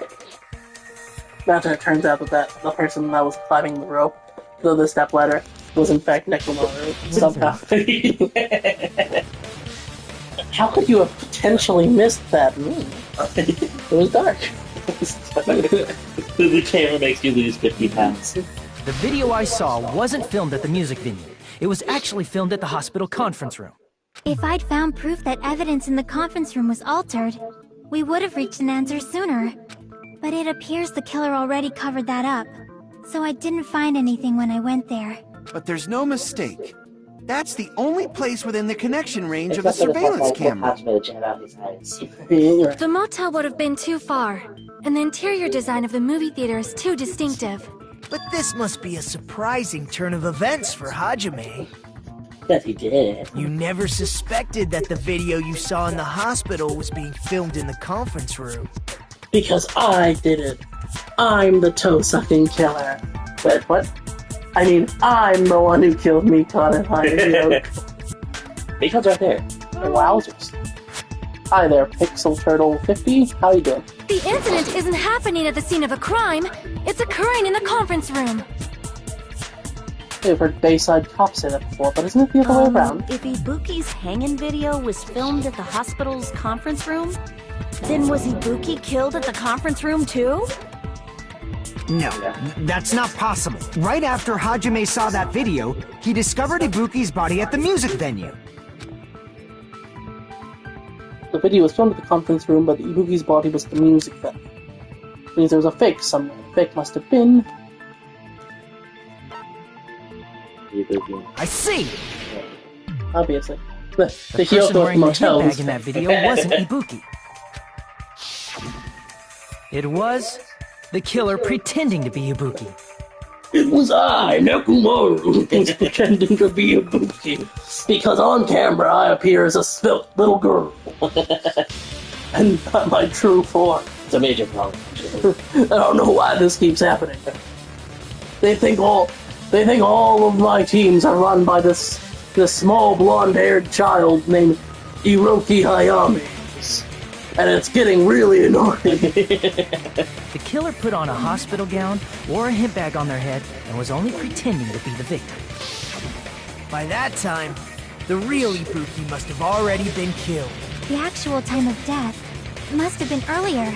After it turns out that the person that was climbing the rope, the step ladder, was in fact Necromonger somehow. How could you have potentially missed that move? It was dark. The camera makes you lose 50 pounds. The video I saw wasn't filmed at the music venue. It was actually filmed at the hospital conference room. If I'd found proof that evidence in the conference room was altered, we would have reached an answer sooner. But it appears the killer already covered that up, so I didn't find anything when I went there. But there's no mistake. That's the only place within the connection range of the surveillance camera. The motel would have been too far, and the interior design of the movie theater is too distinctive. But this must be a surprising turn of events for Hajime. Yes, he did. You never suspected that the video you saw in the hospital was being filmed in the conference room. Because I did it. I'm the toe-sucking killer. Wait, what? I mean, I'm the one who killed Mikon and Hajime. Mikon's right there. Wowzers. Hi there, Pixel Turtle 50. How you doing? The incident isn't happening at the scene of a crime. It's occurring in the conference room. I've heard Bayside Cop say that before, but isn't it the other way around? If Ibuki's hanging video was filmed at the hospital's conference room, then was Ibuki killed at the conference room too? No, that's not possible. Right after Hajime saw that video, he discovered Ibuki's body at the music venue. The video was filmed at the conference room, but Ibuki's body was at the music venue. It means there was a fake somewhere. The fake must have been... I see! Obviously. The person wearing the motel handbag in that video wasn't Ibuki. It was the killer pretending to be Ibuki. It was I, Nekomaru, who's pretending to be Ibuki. Because on camera I appear as a svelte little girl. And not my true form. It's a major problem. I don't know why this keeps happening. They think all of my teams are run by this small blonde-haired child named Hiroki Hayami. And it's getting really annoying. The killer put on a hospital gown, wore a hip bag on their head, and was only pretending to be the victim. By that time, the real Ibuki must have already been killed. The actual time of death must have been earlier.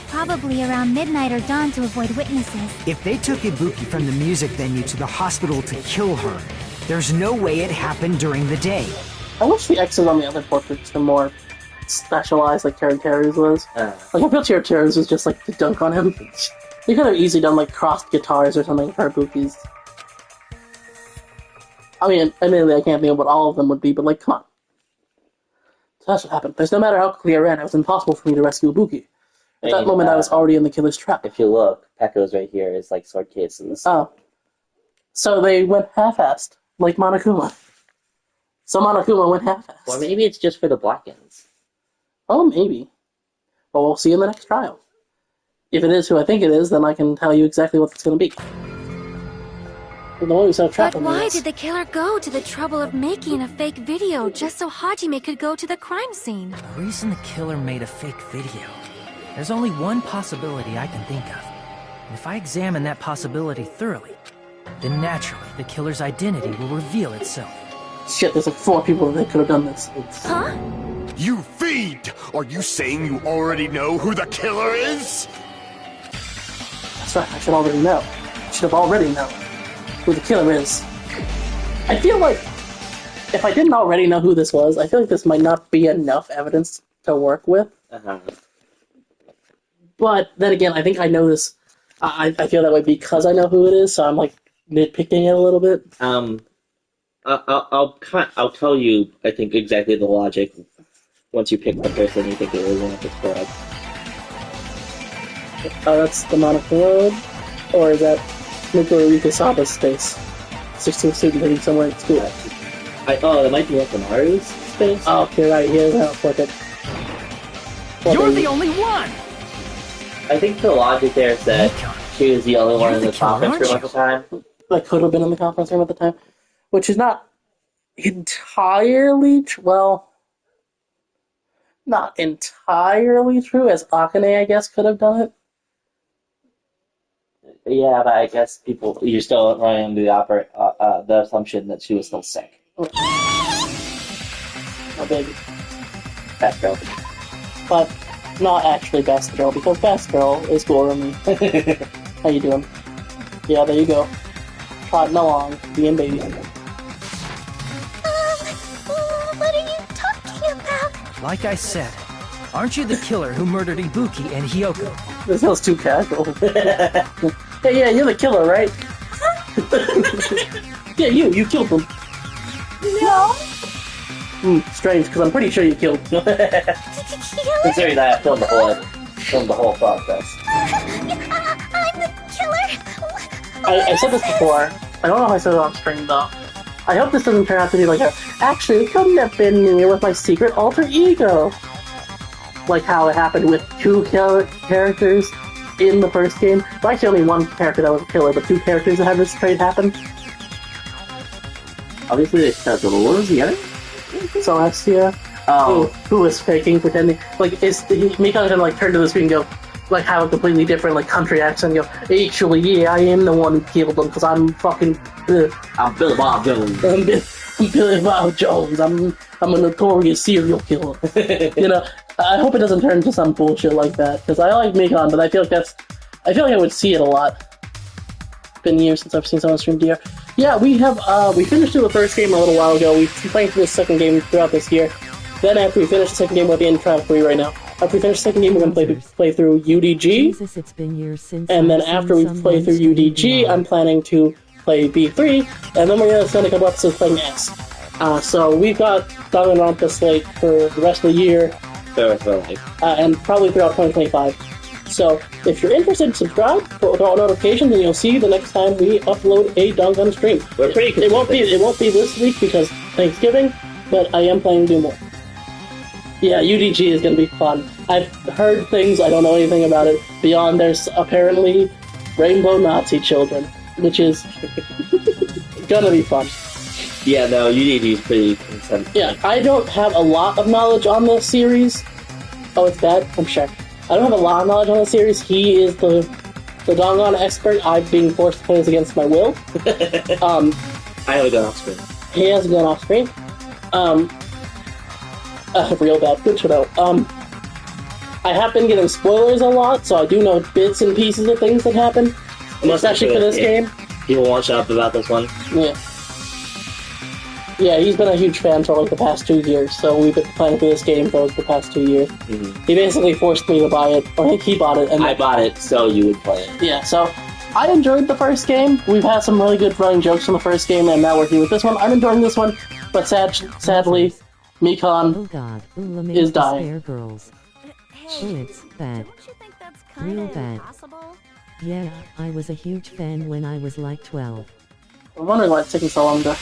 Probably around midnight or dawn to avoid witnesses. If they took Ibuki from the music venue to the hospital to kill her, there's no way it happened during the day. I wish the X's on the other portraits were more specialized like Terry's was. Like, I feel Terry's was just like to dunk on him. They could have easily done like crossed guitars or something for Ibuki's. I mean, admittedly I can't think of what all of them would be, but like, come on. So that's what happened. There's no matter how quickly I ran, it was impossible for me to rescue Ibuki. At that moment, I was already in the killer's trap. If you look, Pekko's right here is like sword cases. Oh. So they went half-assed, like Monokuma. So Monokuma went half-assed. Or maybe it's just for the black-ends. Oh, maybe. But we'll see in the next trial. If it is who I think it is, then I can tell you exactly what it's going to be. But why did the killer go to the trouble of making a fake video just so Hajime could go to the crime scene? The reason the killer made a fake video. There's only one possibility I can think of. And if I examine that possibility thoroughly, then naturally the killer's identity will reveal itself. Shit, there's like 4 people that could have done this. Huh? You fiend! Are you saying you already know who the killer is? That's right, I should already know. I should have already known who the killer is. I feel like if I didn't already know who this was, I feel like this might not be enough evidence to work with. But then again, I think I know this. I feel that way because I know who it is, so I'm like nitpicking it a little bit. I'll tell you, I think, exactly the logic once you pick the person you think it is and if it's correct. That's the Monaco Road? Or is that Mukuro Rikusaba's space? 16th student living somewhere at school. That might be Maru's space? Oh, you're right, he is out for it. You're the only one! I think the logic there is that she was the only one in the conference room at the time. That could have been in the conference room at the time. Which is not entirely not entirely true, as Akane, I guess, could have done it. Yeah, but I guess you're still running under the assumption that she was still sick. Oh, baby. Best girl. But not actually best girl, because best girl is Gorumi. How you doing? Yeah, there you go. Trotting along, being baby. What are you talking about? Like I said, aren't you the killer who murdered Ibuki and Hyoko? This sounds too casual. Hey, yeah, you're the killer, right? Yeah, you killed them. No. Strange, because I'm pretty sure you killed them. Considering that I filmed the whole process. I'm the killer. I said this before. I don't know if I said it on stream, though. I hope this doesn't turn out to be like actually, it couldn't have been me with my secret alter ego. Like how it happened with 2 characters in the first game. Well, actually, only 1 character that was a killer, but 2 characters that had this trait happen. Obviously, they said, what was the other? Celestia. Who was faking, pretending. Like, Mika's gonna like turn to the screen and go, like, have a completely different like country accent and go, actually, yeah, I am the one who killed them because I'm fucking. I'm Billy Bob Jones. I'm Billy Bob Jones. I'm a notorious serial killer. You know, I hope it doesn't turn into some bullshit like that because I like Mikon, but I feel like I would see it a lot. It's been years since I've seen someone stream DR. Yeah, we finished through the first game a little while ago. We've been playing through the second game throughout this year. Then after we finish the second game, we're at the end of Trial 3 right now. After we finish the second game, we're going to play through UDG. Jesus, it's been years since and then after we play through UDG, I'm planning to play B3, and then we're going to spend a couple episodes playing S. So we've got Danganronpa slate for the rest of the year. And probably throughout 2025. So if you're interested, subscribe, put all notifications, and you'll see the next time we upload a Dangan stream. We're pretty it won't be this week because Thanksgiving, but I am planning to do more. Yeah, UDG is going to be fun. I've heard things, I don't know anything about it, beyond there's apparently rainbow Nazi children, which is gonna be fun. Yeah, no, UDG is pretty intense. Yeah, I don't have a lot of knowledge on the series. Oh, it's bad? I'm sure. I don't have a lot of knowledge on the series. He is the Dangan expert. I'm being forced to play this against my will. I haven't gone off screen. He hasn't gone off screen. Real bad. Good to know. I have been getting spoilers a lot, so I do know bits and pieces of things that happen, especially for this game. People want to shut up about this one. Yeah. Yeah, he's been a huge fan for like the past 2 years, so we've been playing through this game for like the past 2 years. Mm-hmm. He basically forced me to buy it, or I think he bought it. And I bought it so you would play it. Yeah, so I enjoyed the first game. We've had some really good running jokes from the first game, and now we're here with this one. I'm enjoying this one, but sadly, Mikon is dying. Girls. It's bad. Real bad. Yeah, I was a huge fan when I was like 12. I'm wondering why it's taking so long to...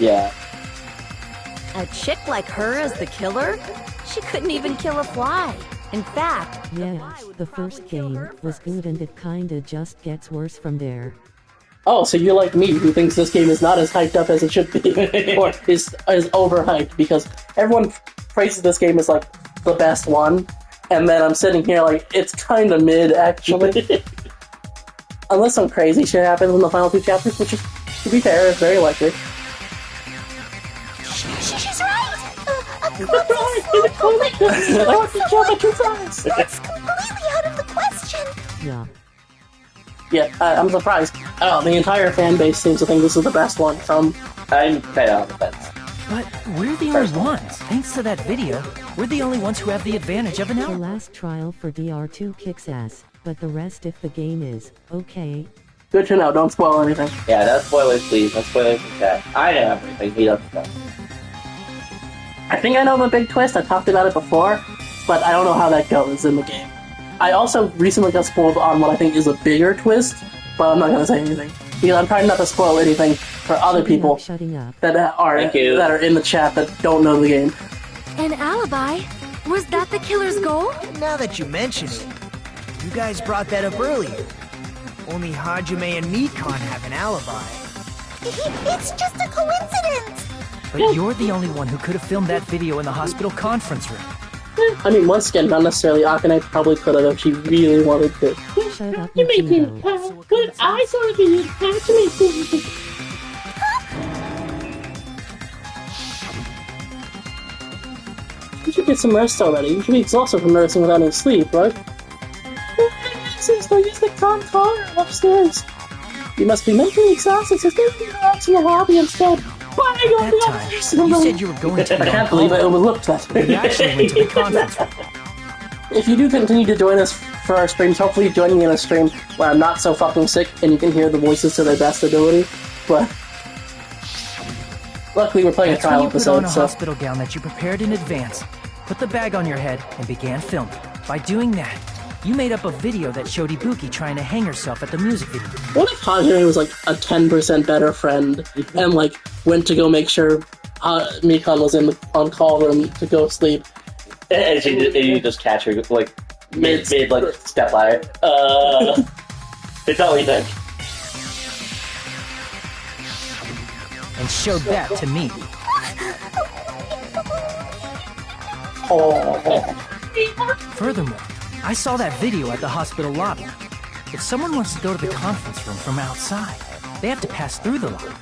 Yeah. A chick like her as the killer? She couldn't even kill a fly. In fact, yeah, the first game was good and it kinda just gets worse from there. Oh, so you're like me, who thinks this game is not as hyped up as it should be, or is overhyped, because everyone praises this game as like the best one, and then I'm sitting here like, it's kinda mid, actually. Unless some crazy shit happens in the final 2 chapters, which is, to be fair, is very likely. She's right! That's completely out of the question! Yeah. Yeah, I'm surprised. The entire fan base seems to think this is the best one, so I'm kind of on the fence. But we're the only ones. Thanks to that video, we're the only ones who have the advantage of an The hour. last trial for DR2 kicks ass, but the rest if the game is okay. Good to know, don't spoil anything. Yeah, no spoilers, please. No spoilers in chat. I know everything. He doesn't know. I think I know the big twist, I talked about it before, but I don't know how that goes in the game. I also recently got spoiled on what I think is a bigger twist, but I'm not going to say anything. Because I'm trying not to spoil anything for other people that are in the chat that don't know the game. An alibi? Was that the killer's goal? Now that you mention it, you guys brought that up earlier. Only Hajime and Mikan have an alibi. It's just a coincidence! But you're the only one who could have filmed that video in the hospital conference room. I mean, once again, not necessarily. Akane probably could have if she really wanted to. Shut up, You made me Nintendo. but I thought you had to make me. You should get some rest already. You should be exhausted from nursing without any sleep, right? Sister, use the car upstairs. You must be mentally exhausted, so stay relax in the lobby instead. Why are you That time, you said you were going to I can't believe it was looked at. We actually went to the conference room. If you do continue to join us for our streams, hopefully joining in a stream where I'm not so fucking sick and you can hear the voices to their best ability, but luckily we're playing That's a trial when you put on episode, a hospital gown that you prepared in advance, put the bag on your head, and began filming. By doing that, you made up a video that showed Ibuki trying to hang herself at the music video. What if Hajime was like a 10% better friend and like went to go make sure Mikan was in the on-call room to go sleep? And you just catch her like mid like step ladder. It's all we think. And showed that to me. Furthermore, I saw that video at the hospital lobby. If someone wants to go to the conference room from outside, they have to pass through the lobby.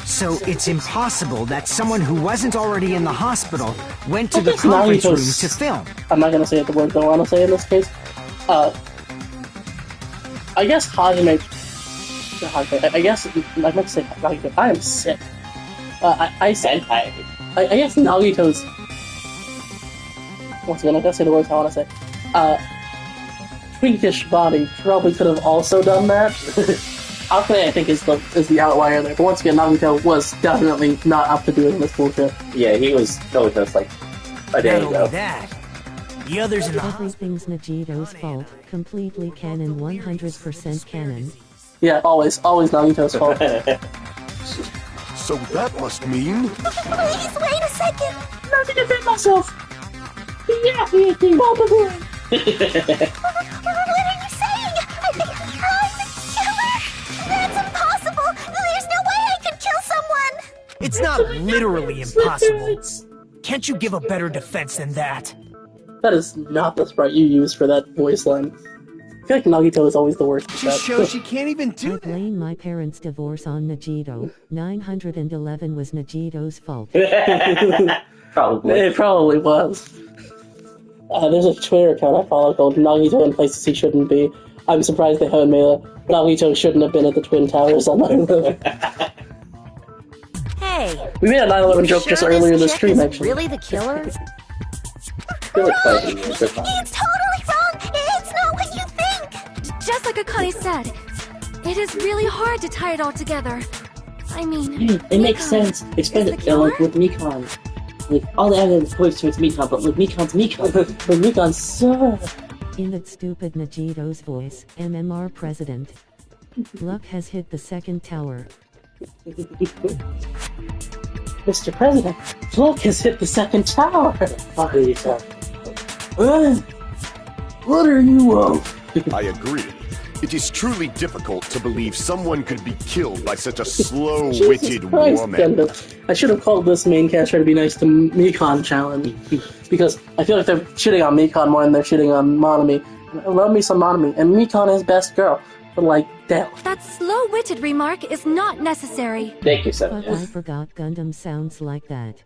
So it's impossible that someone who wasn't already in the hospital went to the conference room to film. I'm not gonna say the word I want to say in this case. I guess Hajime. I guess I meant to say Nagito. I am sick. I guess Nagito's. Once again, I'm gonna say the words I want to say. Tweakish body probably could have also done that. Akane, I think, is the outlier there. But once again, Nagito was definitely not up to doing this bullshit. Yeah, he was comatose like a day Not ago. only that, the others in the Everything's Nagito's fault. Completely canon, 100% canon. Yeah, always Nagito's fault. So that must mean... Please, wait a second! Not to defend myself. Yeah, probably. What are you saying? I'm the killer? That's impossible! There's no way I could kill someone! It's not literally impossible. Can't you give a better defense than that? That is not the sprite you use for that voice line. I feel like Nagito is always the worst at She that. shows she can't even do I that. blame my parents' divorce on Nagito. 911 was Nagito's fault. Probably. It probably was. There's a Twitter account I follow called Nagito in Places He Shouldn't Be. I'm surprised they haven't made a Nagito shouldn't have been at the Twin Towers on 9/11. Hey, We made a 9/11 joke just earlier in the chick stream, is actually. really the killer? I feel like fighting is It's totally wrong! It's not what you think! Just like Akane said, it is really hard to tie it all together. I mean, It makes sense, especially like with Mikan. Like all the evidence points towards Mikan, but like Mikan's Mikan. But Mikan sucks. In that stupid Nagito's voice, MMR President. Luck has hit the second tower. Mr. President, Luck has hit the second tower. Fuck are you talking? What are you, I agree. It is truly difficult to believe someone could be killed by such a slow-witted woman. I should have called this main cast try to be nice to Mikon challenge. Because I feel like they're shitting on Mikon more than they're shitting on MONOMI. I love me some MONOMI, and Mikon is best girl. But like, damn. That slow-witted remark is not necessary. Thank you, Sam. But I forgot Gundam sounds like that.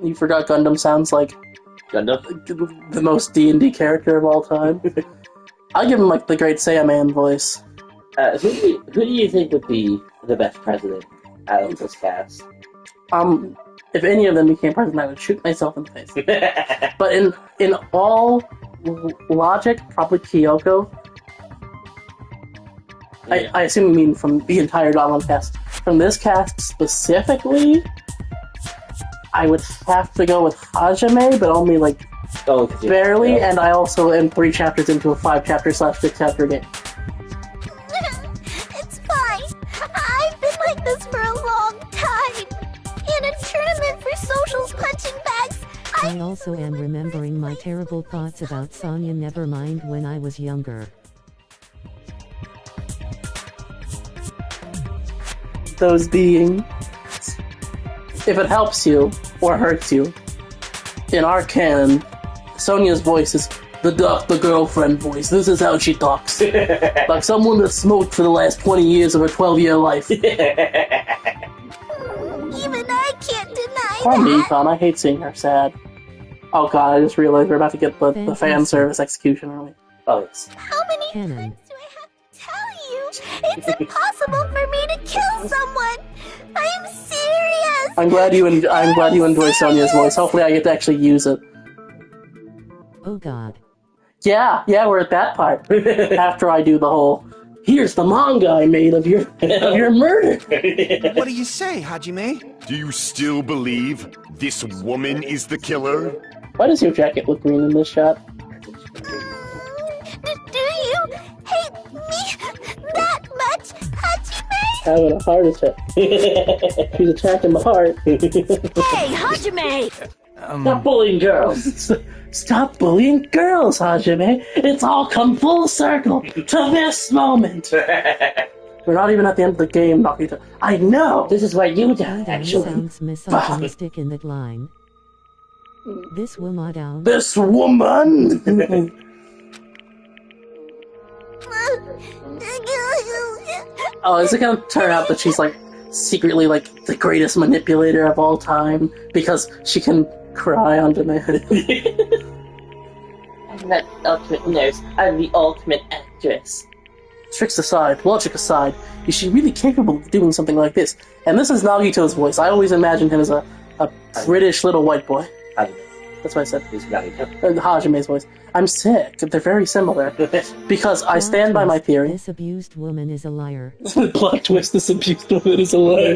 You forgot Gundam sounds like Gundam? the most D&D character of all time. I'll give him like the great Saiyaman voice. Who do you think would be the best president out of this cast? If any of them became president, I would shoot myself in the face. But in all logic, probably Kyoko. Yeah. I assume you mean from the entire Danganronpa cast. From this cast specifically, I would have to go with Hajime, but only like barely, and I also am 3 chapters into a 5-chapter/6 chapter game. It's fine. I've been like this for a long time. In a tournament for socials punching bags, I also am remembering my terrible thoughts about Sonya Nevermind when I was younger. Those being, if it helps you or hurts you, in our canon, Sonya's voice is the girlfriend voice. This is how she talks. Like someone that smoked for the last 20 years of her 12-year life. even I can't deny Poor that. Mikon, I hate seeing her sad. Oh god, I just realized we're about to get the fan service execution early. Oh, yes. How many Canon. times do I have to tell you? It's impossible for me to kill someone. I'm serious. I'm glad you enjoy Sonya's voice. Hopefully I get to actually use it. Oh god. Yeah, we're at that part. After I do the whole, here's the manga I made of your murder. What do you say, Hajime? Do you still believe this woman is the killer? Why does your jacket look green in this shot? Do you hate me that much, Hajime? Having a heart attack. She's attacking my heart. Hey, Hajime! Stop bullying girls! Stop bullying girls, Hajime. It's all come full circle to this moment. We're not even at the end of the game, Nakita. I know! This is what you done, actually. Sounds misogynistic in that line. This woman down. This woman! Oh, is it gonna turn out that she's like secretly like the greatest manipulator of all time because she can cry on demand? I'm not ultimate nurse, I'm the ultimate actress. Tricks aside, logic aside, is she really capable of doing something like this? And this is Nagito's voice. I always imagined him as a British little white boy. That's what I said. Who's Nagito? Hajime's voice. I'm sick. They're very similar. Because I stand by my theory. This abused woman is a liar. Plot twist, this abused woman is a liar.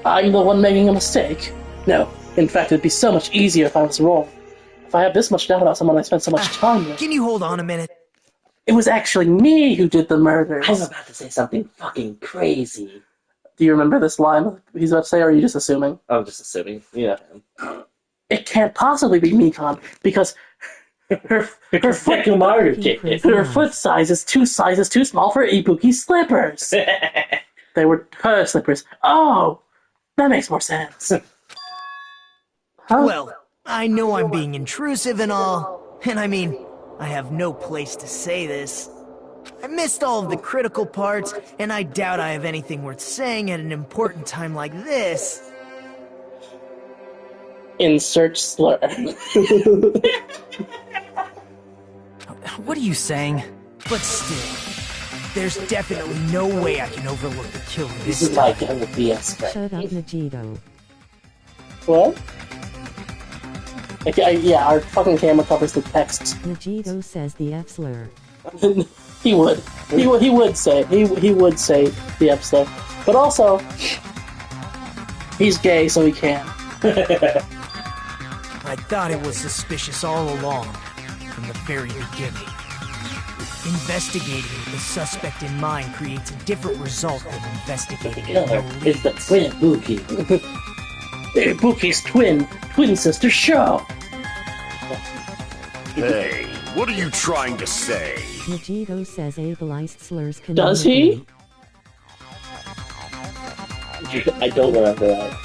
I'm the one making a mistake. No, in fact, it'd be so much easier if I was wrong. If I have this much doubt about someone I spent so much time with. Can you hold on a minute? It was actually me who did the murders. I was about to say something fucking crazy. Do you remember this line he's about to say, or are you just assuming? I'm just assuming. Yeah. It can't possibly be Mikon, because her foot size is 2 sizes too small for Ibuki's slippers. They were her slippers. Oh, that makes more sense. Huh? Well, I know I'm being intrusive and all, and I mean, I have no place to say this. I missed all of the critical parts, and I doubt I have anything worth saying at an important time like this. Insert slur. What are you saying? But still, there's definitely no way I can overlook the kill This this is my time. gun with BS. Shut up, Nagito. What? Yeah, our fucking camera covers the text. Nagito says the F slur. He would say the F stuff. But also, He's gay, so he can. I thought it was suspicious all along, from the very beginning. Investigating with the suspect in mind creates a different result than investigating it. It's the twin Buki. Buki's twin sister show. Hey, what are you trying to say? Vegito says ableist slurs can. Does he? I don't remember that.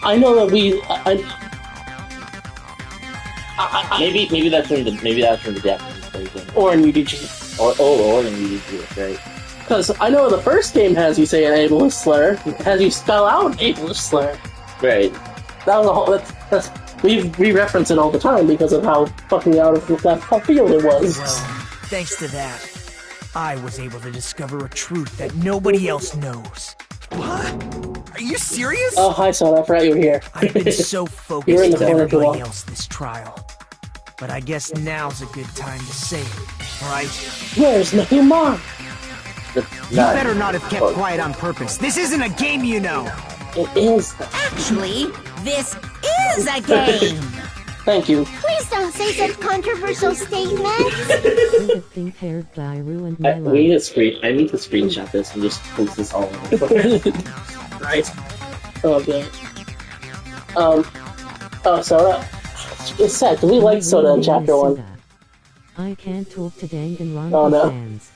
I know that maybe that's from the Japanese version. Or in UDG. Or in UDG, right? Because I know the first game has you say an ableist slur, has you spell out an ableist slur. Right. That was a whole. We reference it all the time because of how fucking out of left field it was. Well, thanks to that, I was able to discover a truth that nobody else knows. What? Are you serious? Oh, hi, Son. I forgot you were here. I've been so focused You're in the on corner too everybody long. else this trial. But I guess now's a good time to say it, right? Where's my mom? You better not have kept quiet on purpose. This isn't a game, you know. It is. Actually, this is a game. Thank you. Please don't say such controversial statements. The pink-haired guy ruined my life. I need to screenshot this and just post this all over. Right. Oh, good. Soda. It's sad, because we liked Soda in Chapter 1. I can't talk to Danganronpa Oh, no. fans.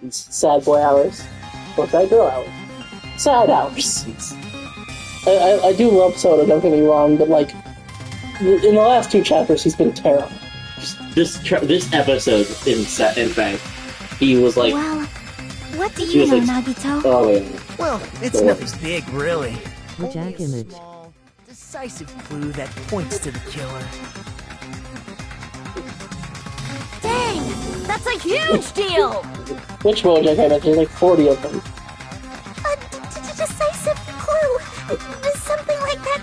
It's sad boy hours. Or sad girl hours. Sad hours. I do love Soda, don't get me wrong, but like, in the last 2 chapters, he's been terrible. This episode, in fact, he was like... Well, what do He you was know, like- Nagito? Oh, wait. Well, it's nothing big, really. Jack Only a image. small, decisive clue that points to the killer. Dang! That's a huge deal! Which Bojack image? There's like 40 of them. A decisive clue. Does something like that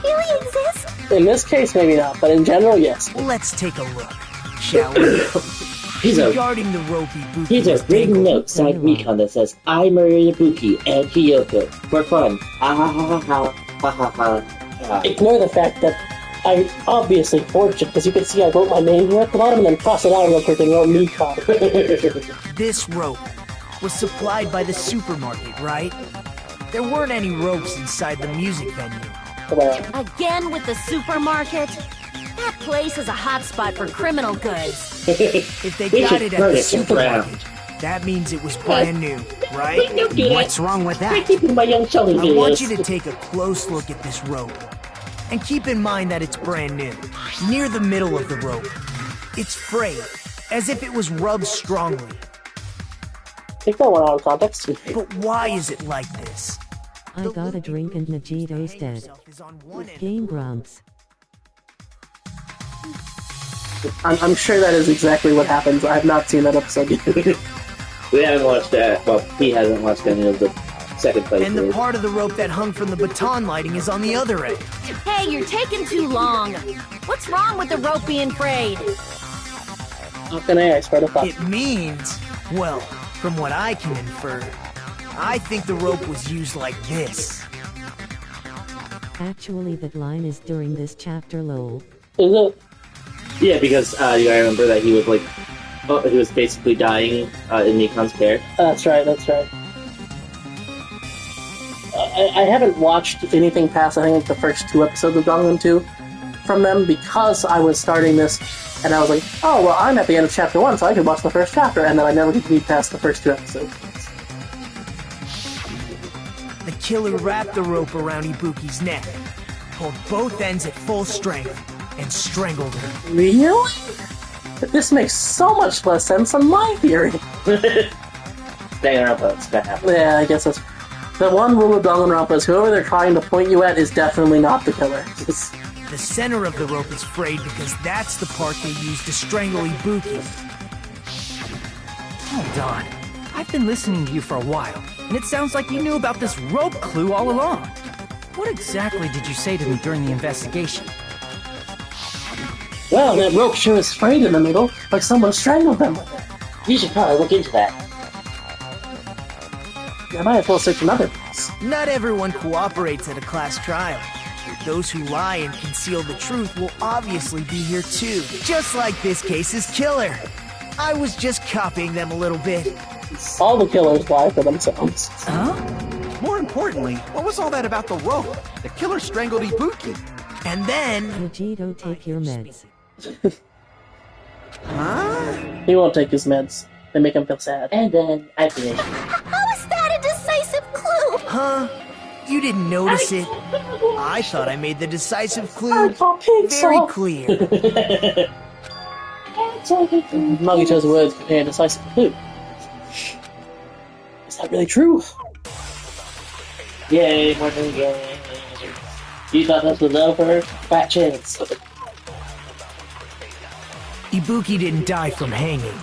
really exist? In this case, maybe not, but in general, yes. Let's take a look, shall we? Regarding the ropey Buki Here's a was big tangled- note side recon that says, I murdered Ibuki and Hiyoko for fun. Ha ha ha ha ha ha ha ha. Ignore the fact that I obviously forged it, because you can see I wrote my name here at the bottom and then crossed it out real quick and wrote Mikon. This rope was supplied by the supermarket, right? There weren't any ropes inside the music venue. Again with the supermarket? That place is a hotspot for criminal goods. If they We got should it at burn the it to the supermarket, that means it was brand new, right? Don't do that. What's wrong with I that? keep my young children I want videos. you to take a close look at this rope. And keep in mind that it's brand new. Near the middle of the rope. It's frayed, as if it was rubbed strongly. Take that one out of context. But why is it like this? I got a drink and Nagito's dead. Game Grumps. I'm sure that is exactly what happens. I have not seen that episode yet. We haven't watched that. Well, he hasn't watched any of the second playthrough. And the part of the rope that hung from the baton lighting is on the other end. Hey, you're taking too long. What's wrong with the rope being frayed? How can I swear to fuck? It means, well, from what I can infer, I think the rope was used like this. Actually, that line is during this chapter, lol. Is it? Yeah, because you gotta remember that he was like, he was basically dying in Nikon's care. That's right, that's right. I haven't watched anything past, I think, like the first 2 episodes of Danganronpa 2 from them because I was starting this and I was like, oh, well, I'm at the end of chapter 1, so I could watch the first chapter, and then I never continued past the first 2 episodes. The killer wrapped the rope around Ibuki's neck, pulled both ends at full strength, and strangled her. Really? This makes so much less sense than my theory. Danganronpa, it's gonna happen. Yeah, I guess that's... The one rule of Danganronpa is whoever they're trying to point you at is definitely not the killer. The center of the rope is frayed because that's the part they used to strangle Ibuki. Hold on. I've been listening to you for a while, and it sounds like you knew about this rope clue all along. What exactly did you say to me during the investigation? Well, that rope sure is frayed in the middle, like someone strangled them with it. You should probably look into that. I might as well search another place. Not everyone cooperates at a class trial. Those who lie and conceal the truth will obviously be here too. Just like this case's killer. I was just copying them a little bit. All the killers lie for themselves. Huh? More importantly, what was all that about the rope? The killer strangled Ibuki. And then... Vegito, take your meds. Huh? He won't take his meds. They make him feel sad. And then I did. How is that a decisive clue? Huh? You didn't notice it? I thought I made the decisive clue very clear. Nagito's words contain a decisive clue. Is that really true? Yay, more than yay. You thought this was over? Fat chance. Ibuki didn't die from hanging.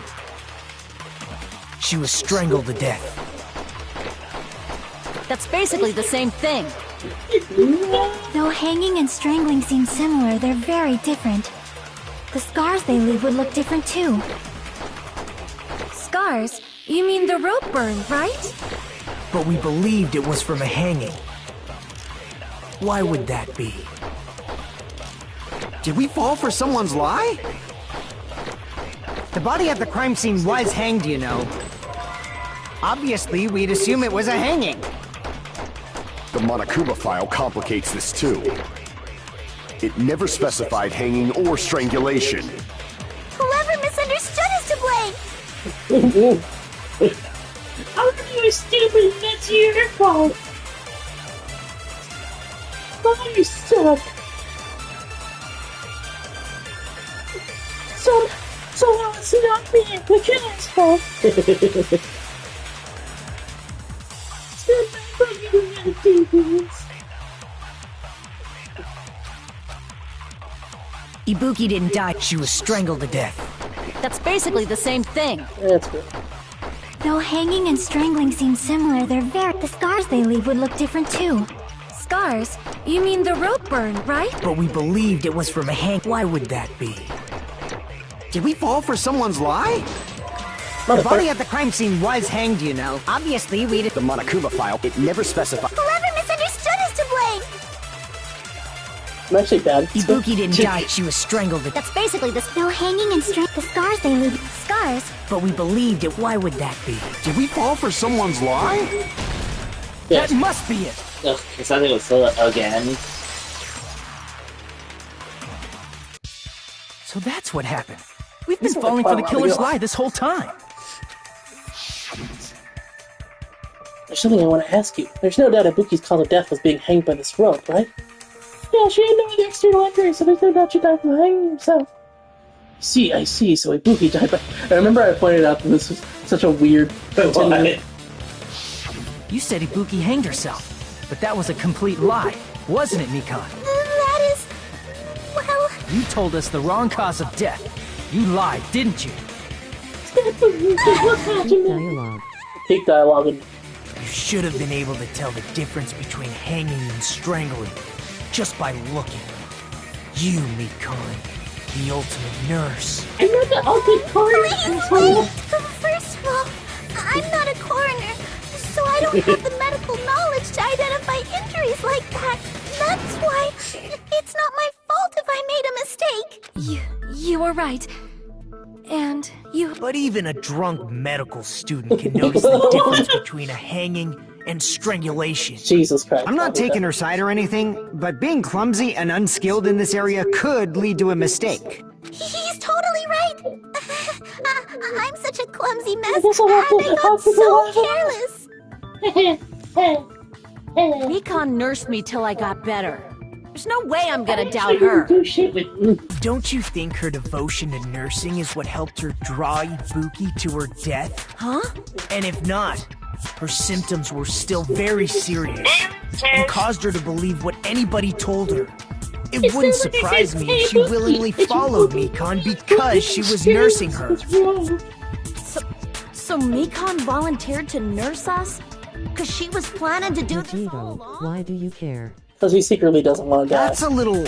She was strangled to death. That's basically the same thing. Though hanging and strangling seem similar, they're very different. The scars they leave would look different too. Scars? You mean the rope burn, right? But we believed it was from a hanging. Why would that be? Did we fall for someone's lie? The body at the crime scene was hanged, you know. Obviously, we'd assume it was a hanging. The Monokuma file complicates this too. It never specified hanging or strangulation. Whoever misunderstood is to blame! How are you stupid? That's your fault. Oh, you suck. Somehow it's not me, the killer's fault. Ibuki didn't die, she was strangled to death. That's basically the same thing. Yeah, that's good. Though hanging and strangling seem similar, they're very... The scars they leave would look different too. Scars? You mean the rope burn, right? But we believed it was from a hang. Why would that be? Did we fall for someone's lie? The body at the crime scene was hanged, you know. Obviously, we'd... The Monokuma file, it never specified... Whoever misunderstood is to blame! I'm actually bad. Ibuki didn't die, she was strangled to death. That's basically the... Though hanging and strangling... The scars they leave... Scars? But we believed it. Why would that be? Did we fall for someone's lie? Yes. That must be it. Ugh, it's not gonna fill it again. So that's what happened. We've been falling for the killer's lie this whole time. There's something I want to ask you. There's no doubt Ibuki's cause of death was being hanged by this rope, right? Yeah, she had no other external injury, so there's no doubt she died from hanging herself. I see, so Ibuki died by... I remember I pointed out that this was such a weird... You said Ibuki hanged herself, but that was a complete lie, wasn't it, Mikan? That is... well... You told us the wrong cause of death. You lied, didn't you? Dialogue. Peak dialogue. You should have been able to tell the difference between hanging and strangling just by looking. You, Mikan, the ultimate nurse. I'm not the ultimate coroner. Please wait! First of all, I'm not a coroner, so I don't have the medical knowledge to identify injuries like that. That's why it's not my fault if I made a mistake. You were right. And you... But even a drunk medical student can notice the difference between a hanging and strangulation. Jesus Christ. I'm not taking her side or anything, but being clumsy and unskilled in this area could lead to a mistake. He's totally right. I'm such a clumsy mess, and I got so careless. Mikan nursed me till I got better. There's no way I'm gonna doubt her. Don't you think her devotion to nursing is what helped her draw Ibuki to her death? Huh? And if not, her symptoms were still very serious and caused her to believe what anybody told her. It wouldn't surprise me if she willingly followed Mikan because she was nursing her. So Mikan volunteered to nurse us? Because she was planning to do this all Vegito, along? why do you care? Because he secretly doesn't want to die. That's a little...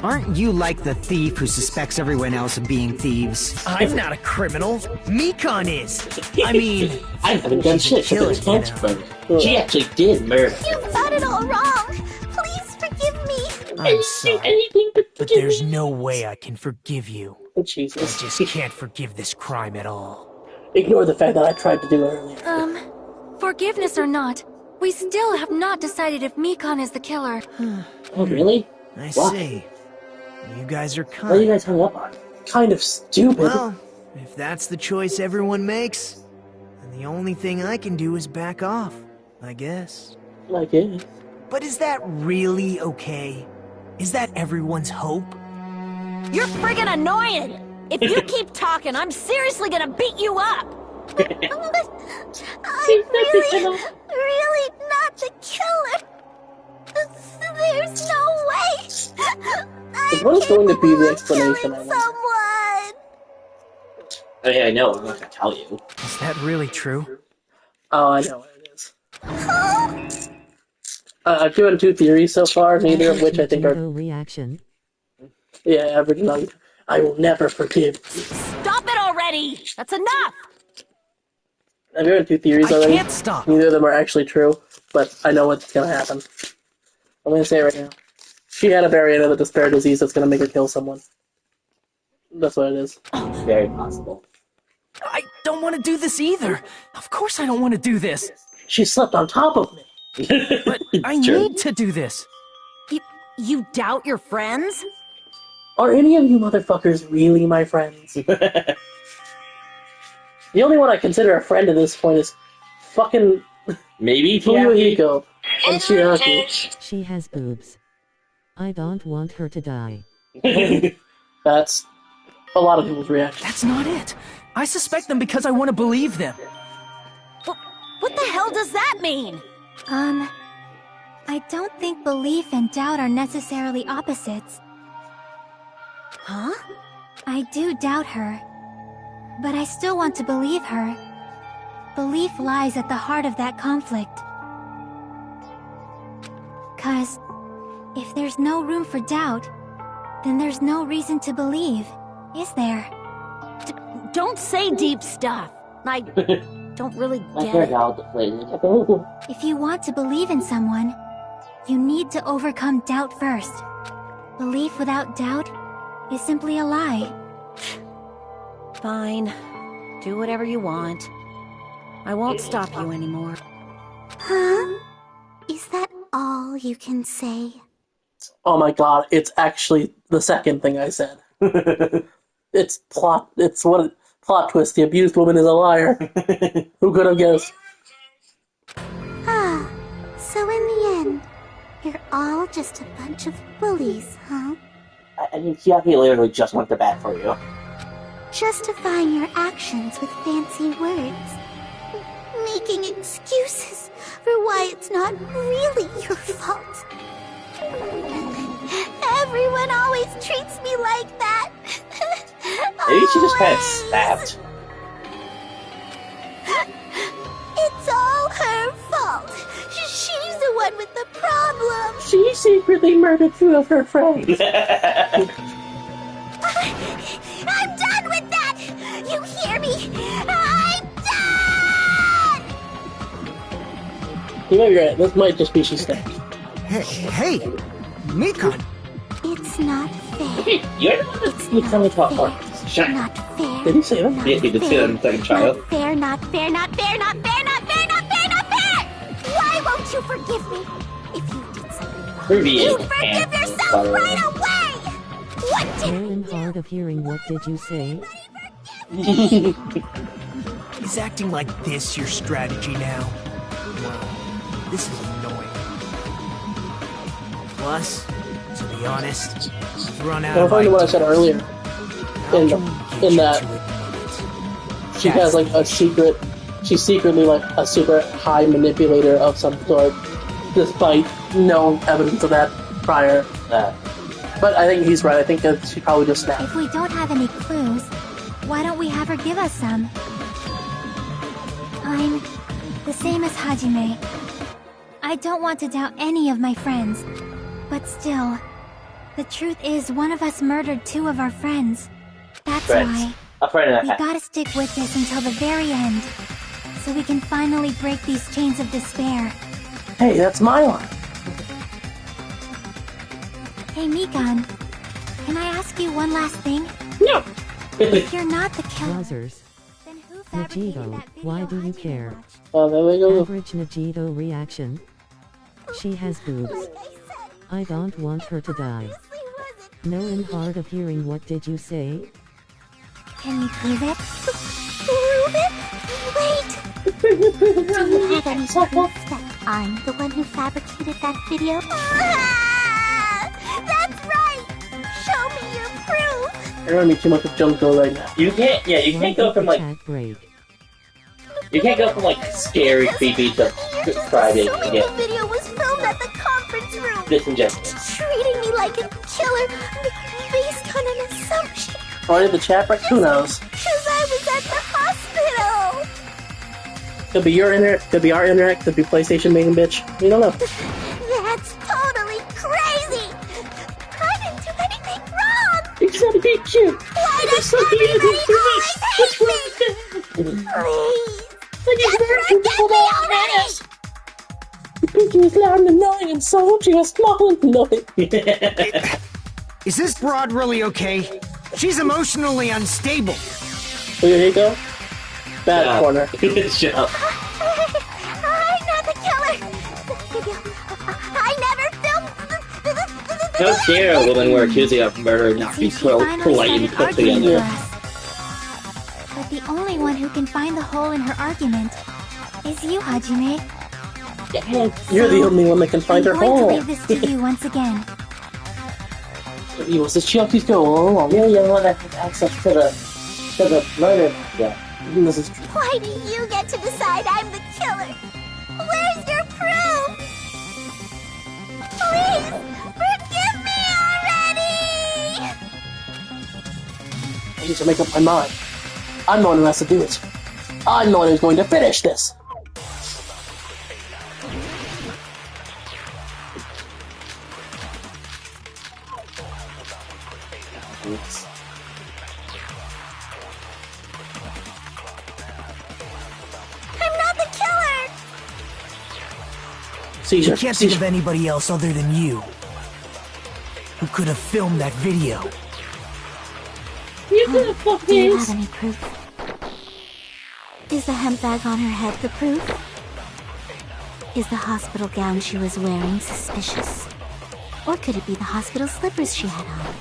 Aren't you like the thief who suspects everyone else of being thieves? I'm not a criminal. Mikon is. I mean, I haven't done shit for this consequence. She actually did murder. You've got it all wrong. Please forgive me. I'm sorry, but there's no way I can forgive you. Jesus. I just can't forgive this crime at all. Ignore the fact that I tried to do it earlier. Forgiveness or not, we still have not decided if Mikon is the killer. Oh, really? I Why? see. You guys are kind. What are you guys hung up on? Kind of stupid. Well, if that's the choice everyone makes, then the only thing I can do is back off, I guess. I guess. But is that really okay? Is that everyone's hope? You're friggin' annoying! If you keep talking, I'm seriously gonna beat you up! I'm really not the killer. There's no way. What is going to be the explanation? Someone. Oh, yeah, I know. I'm not gonna tell you. Is that really true? Oh, I know what it is. I've given 2 theories so far, neither of which I think are... reaction. Yeah, original. I will never forgive. Stop it already! That's enough! I've given 2 theories already. I can't stop! Neither of them are actually true, but I know what's gonna happen. I'm gonna say it right now. She had a variant of the despair disease that's gonna make her kill someone. That's what it is. Very possible. I don't want to do this either. Of course I don't want to do this. She slept on top of me. But I need to do this. You doubt your friends? Are any of you motherfuckers really my friends? The only one I consider a friend at this point is fucking... Maybe Fuyuhiko and Shiaki. She has boobs. I don't want her to die. That's a lot of people's reaction. That's not it. I suspect them because I want to believe them. What the hell does that mean? I don't think belief and doubt are necessarily opposites. Huh? I do doubt her, but I still want to believe her. Belief lies at the heart of that conflict. 'Cause if there's no room for doubt, then there's no reason to believe, is there? Don't say deep stuff. I don't really get it. If you want to believe in someone, you need to overcome doubt first. Belief without doubt is simply a lie. Fine. Do whatever you want. I won't stop you anymore. Huh? Is that all you can say? Oh my god, it's actually the second thing I said. It's plot twist, the abused woman is a liar. Who could have guessed? Ah, so in the end, you're all just a bunch of bullies, huh? I mean, Chiaki literally just went to bat for you. Justifying your actions with fancy words. Making excuses for why it's not really your fault. Everyone always treats me like that. Maybe she just kind of snapped. It's all her fault. She's the one with the problem. She secretly murdered 2 of her friends. I'm done with that! You hear me? I'm done! You might be right. This might just be she snapped. Hey, Mikon! It's not fair. You're the one that's telling me about Not fair. Did he say that? Yeah, he did say that in the second trial. Not fair, not fair, not fair, not fair, not fair, not fair, not fair! Why won't you forgive me? If you did something wrong, you'd forgive yourself right away! What did I'm hard of hearing. What did you say? Is acting like this your strategy now? Well, this is annoying. Plus, to be honest, I've run out of what I said ideas. earlier. In that she has like a secret, she's secretly like a super high manipulator of some sort, despite no evidence of that prior. But I think he's right. I think that she probably just snapped. If we don't have any clues, why don't we have her give us some? I'm the same as Hajime. I don't want to doubt any of my friends, but still, The truth is, one of us murdered 2 of our friends. That's Friends. why A friend and a we half. gotta stick with this until the very end, so we can finally break these chains of despair. Hey, that's my line. Hey, Mikan, can I ask you one last thing? No. If you're not the killer, Buzzers. then who fabricated Najito, that video why do you Hajime care? watched? Oh, there we go. Average Najito reaction. She has boobs. Like I said, I don't want her to die. honestly wasn't. No, I'm hard of hearing. What did you say? Can you prove it? Prove it? Wait! Do you have any proof that I'm the one who fabricated that video? That's right! Show me your proof! There won't be too much of Junko right now. You can't. Yeah, you can't go from like. Chat break. You can't go from like scary, creepy to Friday and Assuming get the video was filmed at the conference room. disingenuous. Treating me like a killer based on an assumption. Or did the chat break? Who knows? Because I was at the hospital. Could be your internet, could be our internet, could be PlayStation making bitch. We don't know. That's totally crazy. I didn't do anything wrong. Except be cute. Why does everybody always hate me? Please. Just forgive me already. Pinky was loud and annoying, and so she was small and annoying. Is this broad really okay? She's emotionally unstable. Here you go. Bad corner. Shut up. I'm not the killer. The video. I never filmed the How dare a woman we're accusing of murder not be so polite and put together? But the only one who can find the hole in her argument is you, Hajime. You're the only one that can find her I'm going to hole. leave this to you once again. He was the Chiaki's go all along. You're the one that has access to the murder. Yeah. This is true. Why do you get to decide I'm the killer? Where's your proof? Please, forgive me already! I need to make up my mind. I'm the one who has to do it. I'm the one who's going to finish this. I'm not the killer! Seizure. You can't think of anybody else other than you who could have filmed that video. You could have fucked Do you this. have any proof? Is the hemp bag on her head the proof? Is the hospital gown she was wearing suspicious? Or could it be the hospital slippers she had on?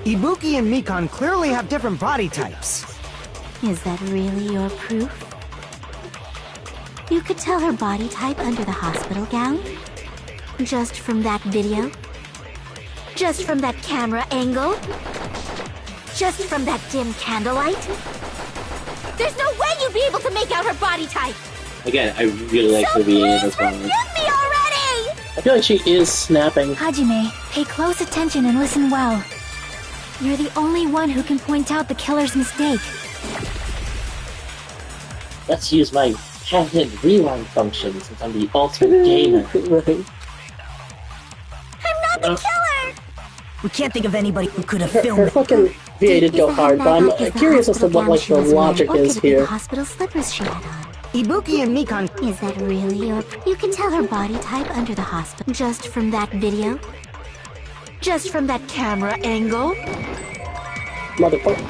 Ibuki and Mikan clearly have different body types. Is that really your proof? You could tell her body type under the hospital gown? Just from that video? Just from that camera angle? Just from that dim candlelight? There's no way you'd be able to make out her body type! Again, I really like the being in this one. Forgive me already! I feel like she is snapping. Hajime, pay close attention and listen well. You're the only one who can point out the killer's mistake. Let's use my patented rewind function since I'm the ultimate gamer. Right. I'm not the killer! We can't think of anybody who could have Her filmed it. fucking VA did go hard, but I'm curious as to what like the logic is The here. hospital slippers she had on. Ibuki and Mikan... Is that really your... You can tell her body type under the hospital. Just from that video? Just from that camera angle? Motherfucker.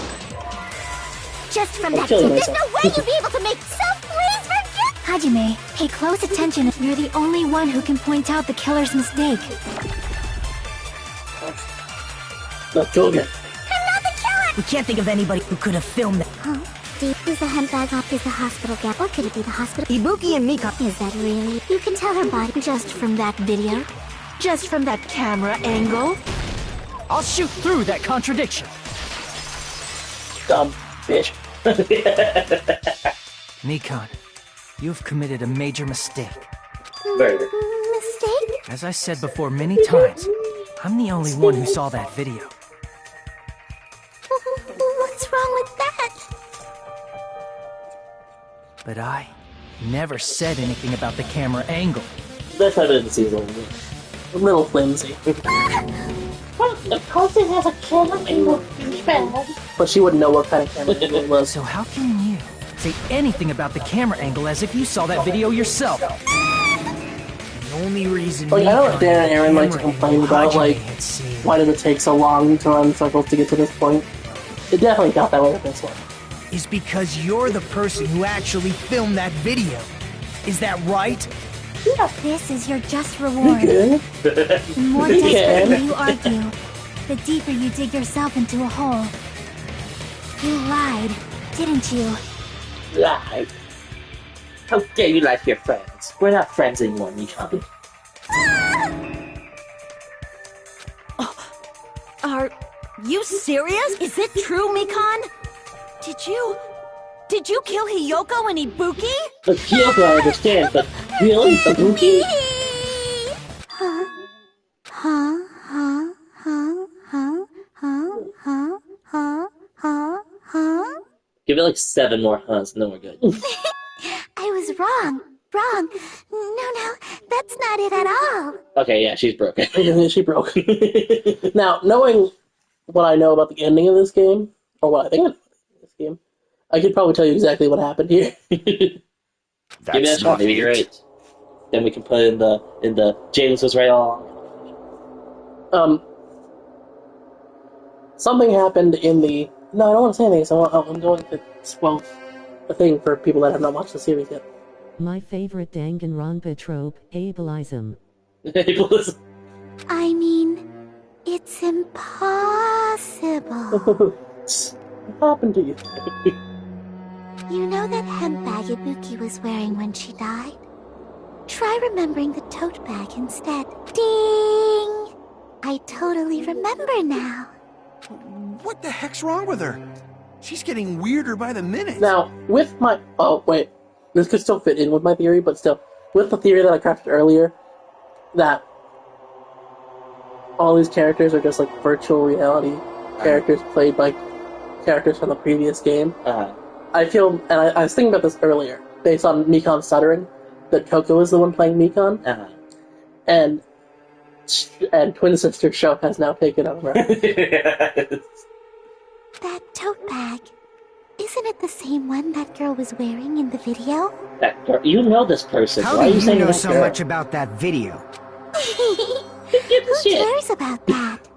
Just from I'm that... killing There's myself. no way you'd be able to make... So please forget... Hajime, pay close attention. You're the only one who can point out the killer's mistake. Let's go again. I'm not the killer! We can't think of anybody who could have filmed it. Huh? Is the hemp bag off? Is the hospital gap? Or could it be the hospital? Ibuki and Mikan... Is that really? You can tell her body just from that video? Just from that camera angle? I'll shoot through that contradiction. Dumb bitch. Mikan, you've committed a major mistake. Murder. Mistake? As I said before many times, I'm the only one who saw that video. What's wrong with that? But I never said anything about the camera angle. That's not in the season. A little flimsy. Of course it has a camera angle. But she wouldn't know what kind of camera angle it was. So how can you say anything about the camera angle as if you saw that video yourself? The only reason Like, I know what Dan and Aaron like to complain about, like, why did it take so long to run circles to get to this point? It definitely got that way with this one. is because you're the person who actually filmed that video. Is that right? This is your just reward. The more desperately you argue, the deeper you dig yourself into a hole. You lied, didn't you? Lied? How dare you lie to your friends? We're not friends anymore, Mikon. Are you serious? Is it true, Mikon? Did you kill Hiyoko and Ibuki? But Hiyoko, I understand, but really? Ibuki? Give it like 7 more huns, and then we're good. I was wrong. Wrong. No, that's not it at all. Okay, yeah, she's broken. She broke. Now, knowing what I know about the ending of this game, or what I think of this game, I could probably tell you exactly what happened here. Give me that shot, maybe you're right. Then we can put it in the James was right all along. Something happened in the... No, I don't want to say anything, so I'm going to spoil a thing for people that have not watched the series yet. My favorite Danganronpa trope, ableism. Ableism? I mean, it's impossible. What happened to you? You know that hemp bag Ibuki was wearing when she died? Try remembering the tote bag instead. Ding! I totally remember now. What the heck's wrong with her? She's getting weirder by the minute. Now, with my... Oh, wait. This could still fit in with my theory, but still. With the theory that I crafted earlier, that all these characters are just like virtual reality characters played by characters from the previous game. I feel, and I was thinking about this earlier, based on Mikon's stuttering, that Coco is the one playing Mikon, and twin sister Sho has now taken over. That tote bag, isn't it the same one that girl was wearing in the video? That girl, you know this person. How Why are do you you saying know that so girl? much about that video? Who cares about that?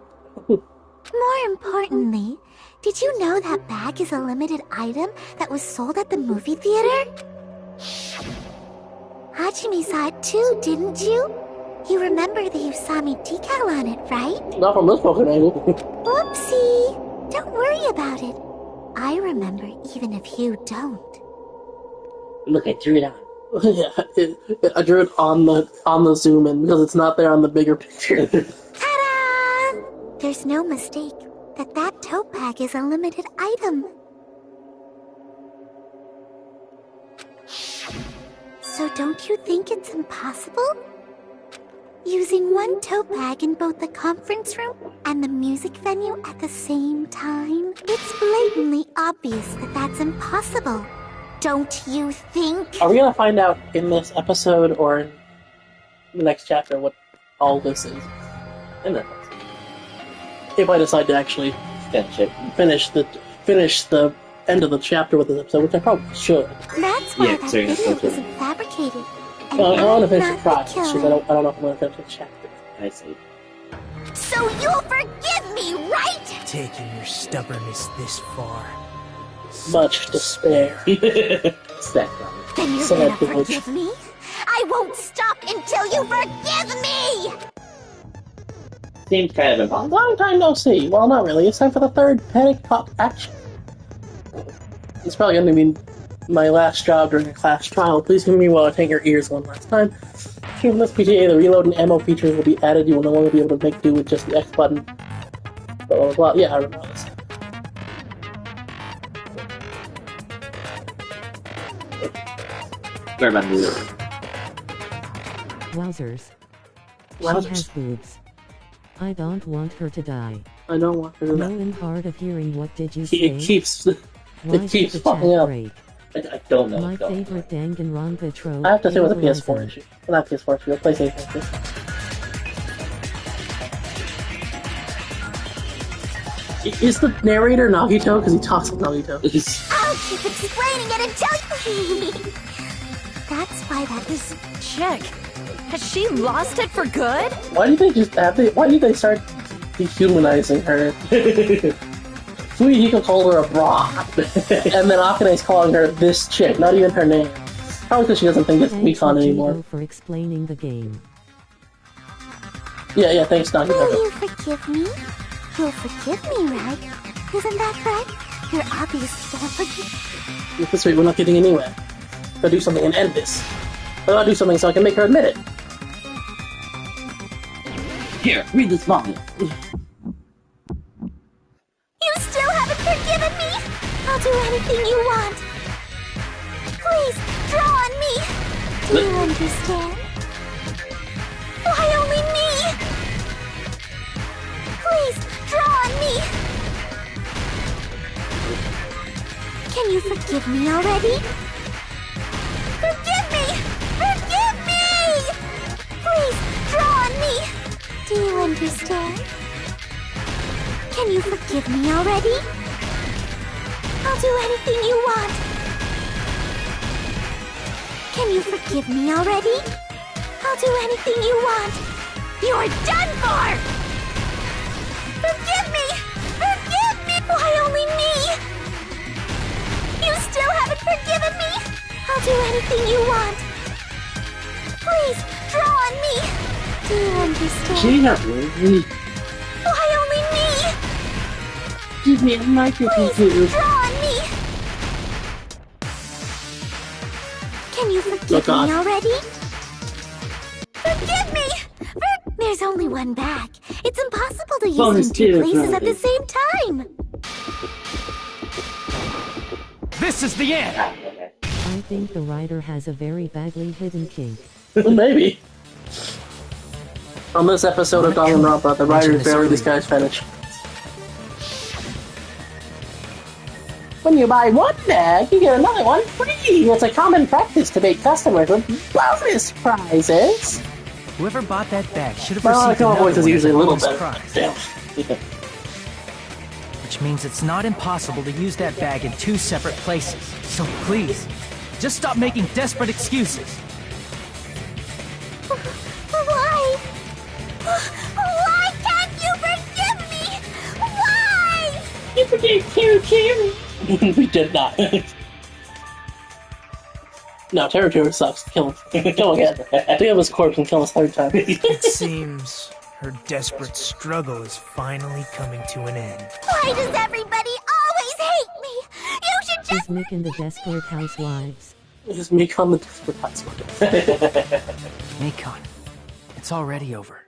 More importantly, did you know that bag is a limited item that was sold at the movie theater? Hajime saw it too, didn't you? You remember the Usami decal on it, right? Not from this Pokemon angle. Whoopsie! Don't worry about it. I remember even if you don't. Look, I drew it on. Yeah, I drew it on the zoom in because it's not there on the bigger picture. Ta-da! There's no mistake that tote bag is a limited item. So don't you think it's impossible? Using one tote bag in both the conference room and the music venue at the same time? It's blatantly obvious that that's impossible. Don't you think? Are we gonna find out in this episode or in the next chapter what all this is? In the if I decide to actually finish the end of the chapter with this episode, which I probably should. That's why that video isn't fabricated. And Well, I want to finish not the project. killer. I don't know if I'm gonna finish the chapter. I see. So you'll forgive me, right? Taking your stubbornness this far. Much despair. Then you're Sad gonna village. forgive me? I won't stop until you forgive me! Seems kind of impossible. Long time no see. Well, not really. It's time for the third panic pop action. It's probably going to be my last job during a class trial. Please hear me while I take your ears one last time. From this PGA, the reload and ammo features will be added. You will no longer be able to make do with just the X button. Blah, blah, blah. Yeah, I remember this. Where am I moving? Wowzers. She Wowzers. has boobs. I don't want her to die. I don't want her to die. Growing hard of hearing what did you say? It keeps Why it keeps did the fucking chat up. break? I don't know. My favorite Danganronpa trope. I have to say with a ableism. PS4 issue. Well, not PS4 issue, a PlayStation issue. Is the narrator Nagito? Because he talks like Nagito. I'll keep explaining it until you... That's why that is... Chick, has she lost it for good? Why do they just have why do they start dehumanizing her? Fuyuhiko called her a broad. And then Akane's calling her this chick, not even her name. Probably because she doesn't think it's Mikon anymore. For explaining the game. Yeah, thanks, Nagito. Will you forgive me? You'll forgive me, right? Isn't that right? You're obviously gonna forgive... This way we're not getting anywhere. Gotta do something and end this. I gotta do something so I can make her admit it. Here, read this manga. You still haven't forgiven me? I'll do anything you want. Please, draw on me. Do you understand? Why only me? Please, draw on me. Can you forgive me already? Forgive me! Forgive me! Please, draw on me. Do you understand? Can you forgive me already? I'll do anything you want. Can you forgive me already? I'll do anything you want. You're done for! Forgive me! Forgive me! Why only me? You still haven't forgiven me? I'll do anything you want. Please, draw on me. Do you understand? She not really. Why only me? Give me a microphone, Please, draw on me. Can you forgive me already? Forgive me! There's only one bag. It's impossible to use it in two places at the same time. This is the end! I think the writer has a very badly hidden kink. Maybe. On this episode of Danganronpa, the writers barely this guy's fetish. When you buy one bag, you get another one free! It's a common practice to make customers with bonus prizes! Whoever bought that bag should have Well, received the another voice is one usually as a little bonus better. prize. Damn. Which means it's not impossible to use that bag in two separate places. So please, just stop making desperate excuses. Why? Why can't you forgive me? Why? You forgave Teru. We did not. No, Teru sucks. Kill him. Kill him again. Dig up his corpse and kill him a third time. It seems her desperate struggle is finally coming to an end. Why does everybody always hate me? You should just... Is Nick and the Desperate Housewives? It's Mikon the Desperate Housewife. Mikon, it's already over.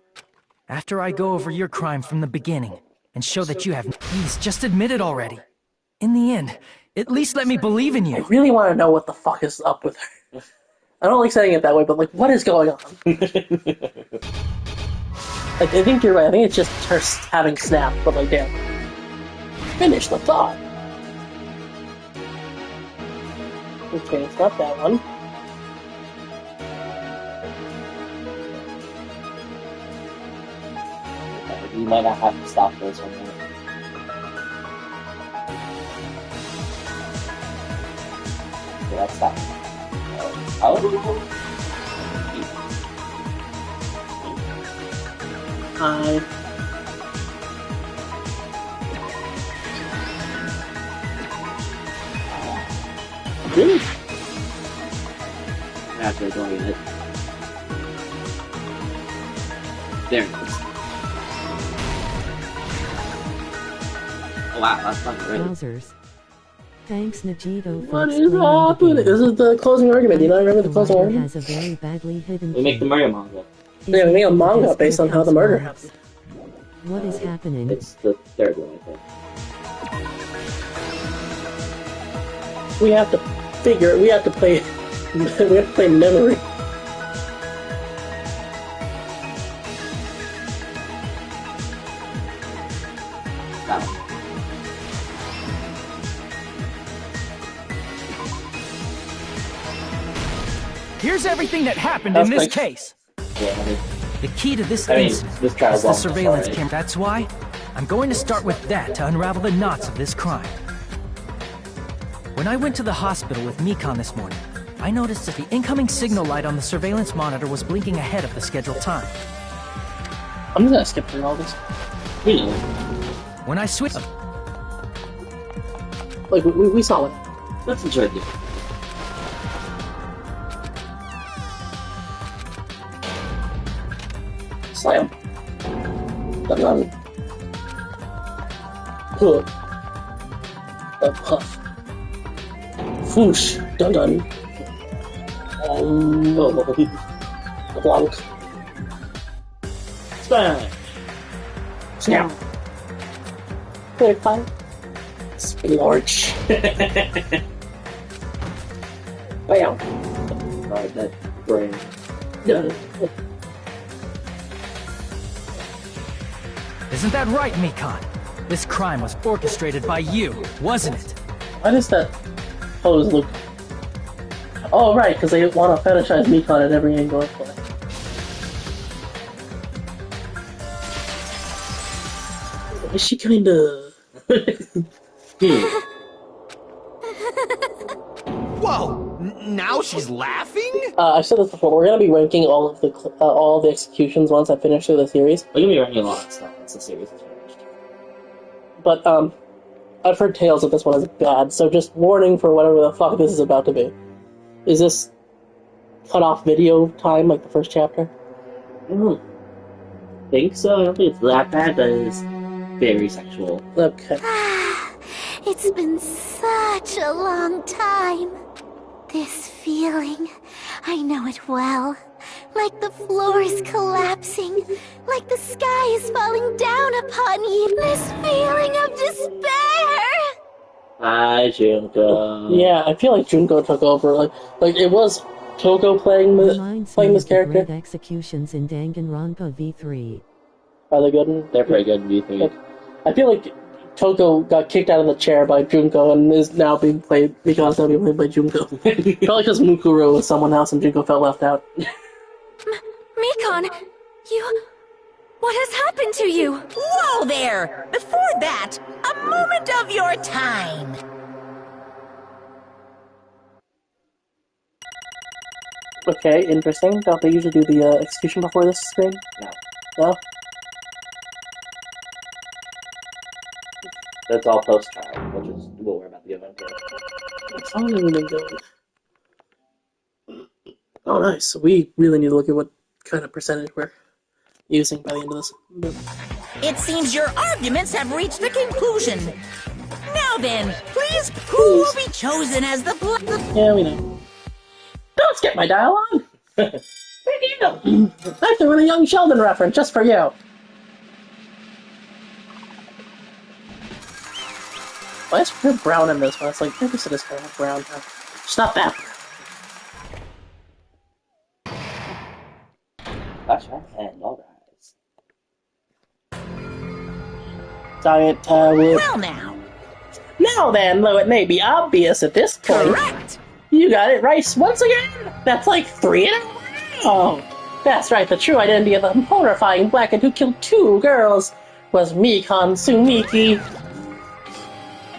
After I go over your crime from the beginning and show that you have... Please, just admit it already. In the end, at least let me believe in I you. really want to know what the fuck is up with her. I don't like saying it that way, but like, what is going on? Like, I think you're right. I think it's just her having snapped, but like, damn. Finish the thought. Okay, it's not that one. You might not have to stop this one. Okay, that's that. Oh. Really? Actually, don't get it. There it is. Oh, wow, that's not great. Wowzers. Thanks, Najito, for What is explaining the happening? game. This is the closing argument. Do you not remember the The closing writer argument? has a very badly hidden We make the kink. Mario manga. Yeah, we make a Is it manga the based on how the murder Housewives? happened. What is happening? It's the third one, I think. We have to figure. We have to play. We have to play memory. That one. Here's everything that happened That's in this quick. case. Yeah, I mean, The key to this I mean, incident this trial's is the long surveillance before, camera. That's why I'm going to start with that to unravel the knots of this crime. When I went to the hospital with Mikon this morning, I noticed that the incoming signal light on the surveillance monitor was blinking ahead of the scheduled time. I'm just gonna skip through all this. You know. When I switched... Like, we saw it. Let's enjoy it. Slam. Dun-dun. Huh. A puff. Foosh. Dun-dun. Clunk. Smash. Snap. Good fire. Splorch. Bam. Alright, that brain. Isn't that right, Mikon? This crime was orchestrated by you, wasn't it? Why does that pose look... Oh, right, because they want to fetishize Mikon at every angle of play. Is she kinda... Whoa! Now she's laughing? I've said this before, we're gonna be ranking all the executions once I finish through the series. We're gonna be ranking a lot of stuff once the series is finished. But, I've heard tales that this one is bad, so just warning for whatever the fuck this is about to be. Is this cut-off video time, like the first chapter? I don't think so. I don't think it's that bad, but it's very sexual. Okay. It's been such a long time. This feeling, I know it well. Like the floor is collapsing, like the sky is falling down upon you. This feeling of despair! Hi, Junko. Yeah, I feel like Junko took over. Like it was Toko playing this character. Great executions in Danganronpa V3. Are they good? They're pretty good in V3. I feel like Toko got kicked out of the chair by Junko and is now being played because now being played by Junko. Probably because Mukuro was someone else and Junko felt left out. Mikon, what has happened to you? Whoa there! Before that, a moment of your time. Okay, interesting. Don't they usually do the execution before this screen? No. No? That's all post-trial, which is what we're about to get into. I don't even know. Oh, nice. So we really need to look at what kind of percentage we're using by the end of this. It seems your arguments have reached a conclusion. Now then, please, who will be chosen as the Yeah, we know. Don't skip my dialogue! Where do you go? I threw in a Young Sheldon reference just for you. Why is her brown in this one? It's like, maybe this kind of brown. Stop that. That's right, and all rise. Diet would... Well now. Now then, though it may be obvious at this point. Correct. You got it right once again. That's like 3 in a row. Oh, that's right. The true identity of the horrifying blackhead who killed 2 girls was Mikon Sumiki.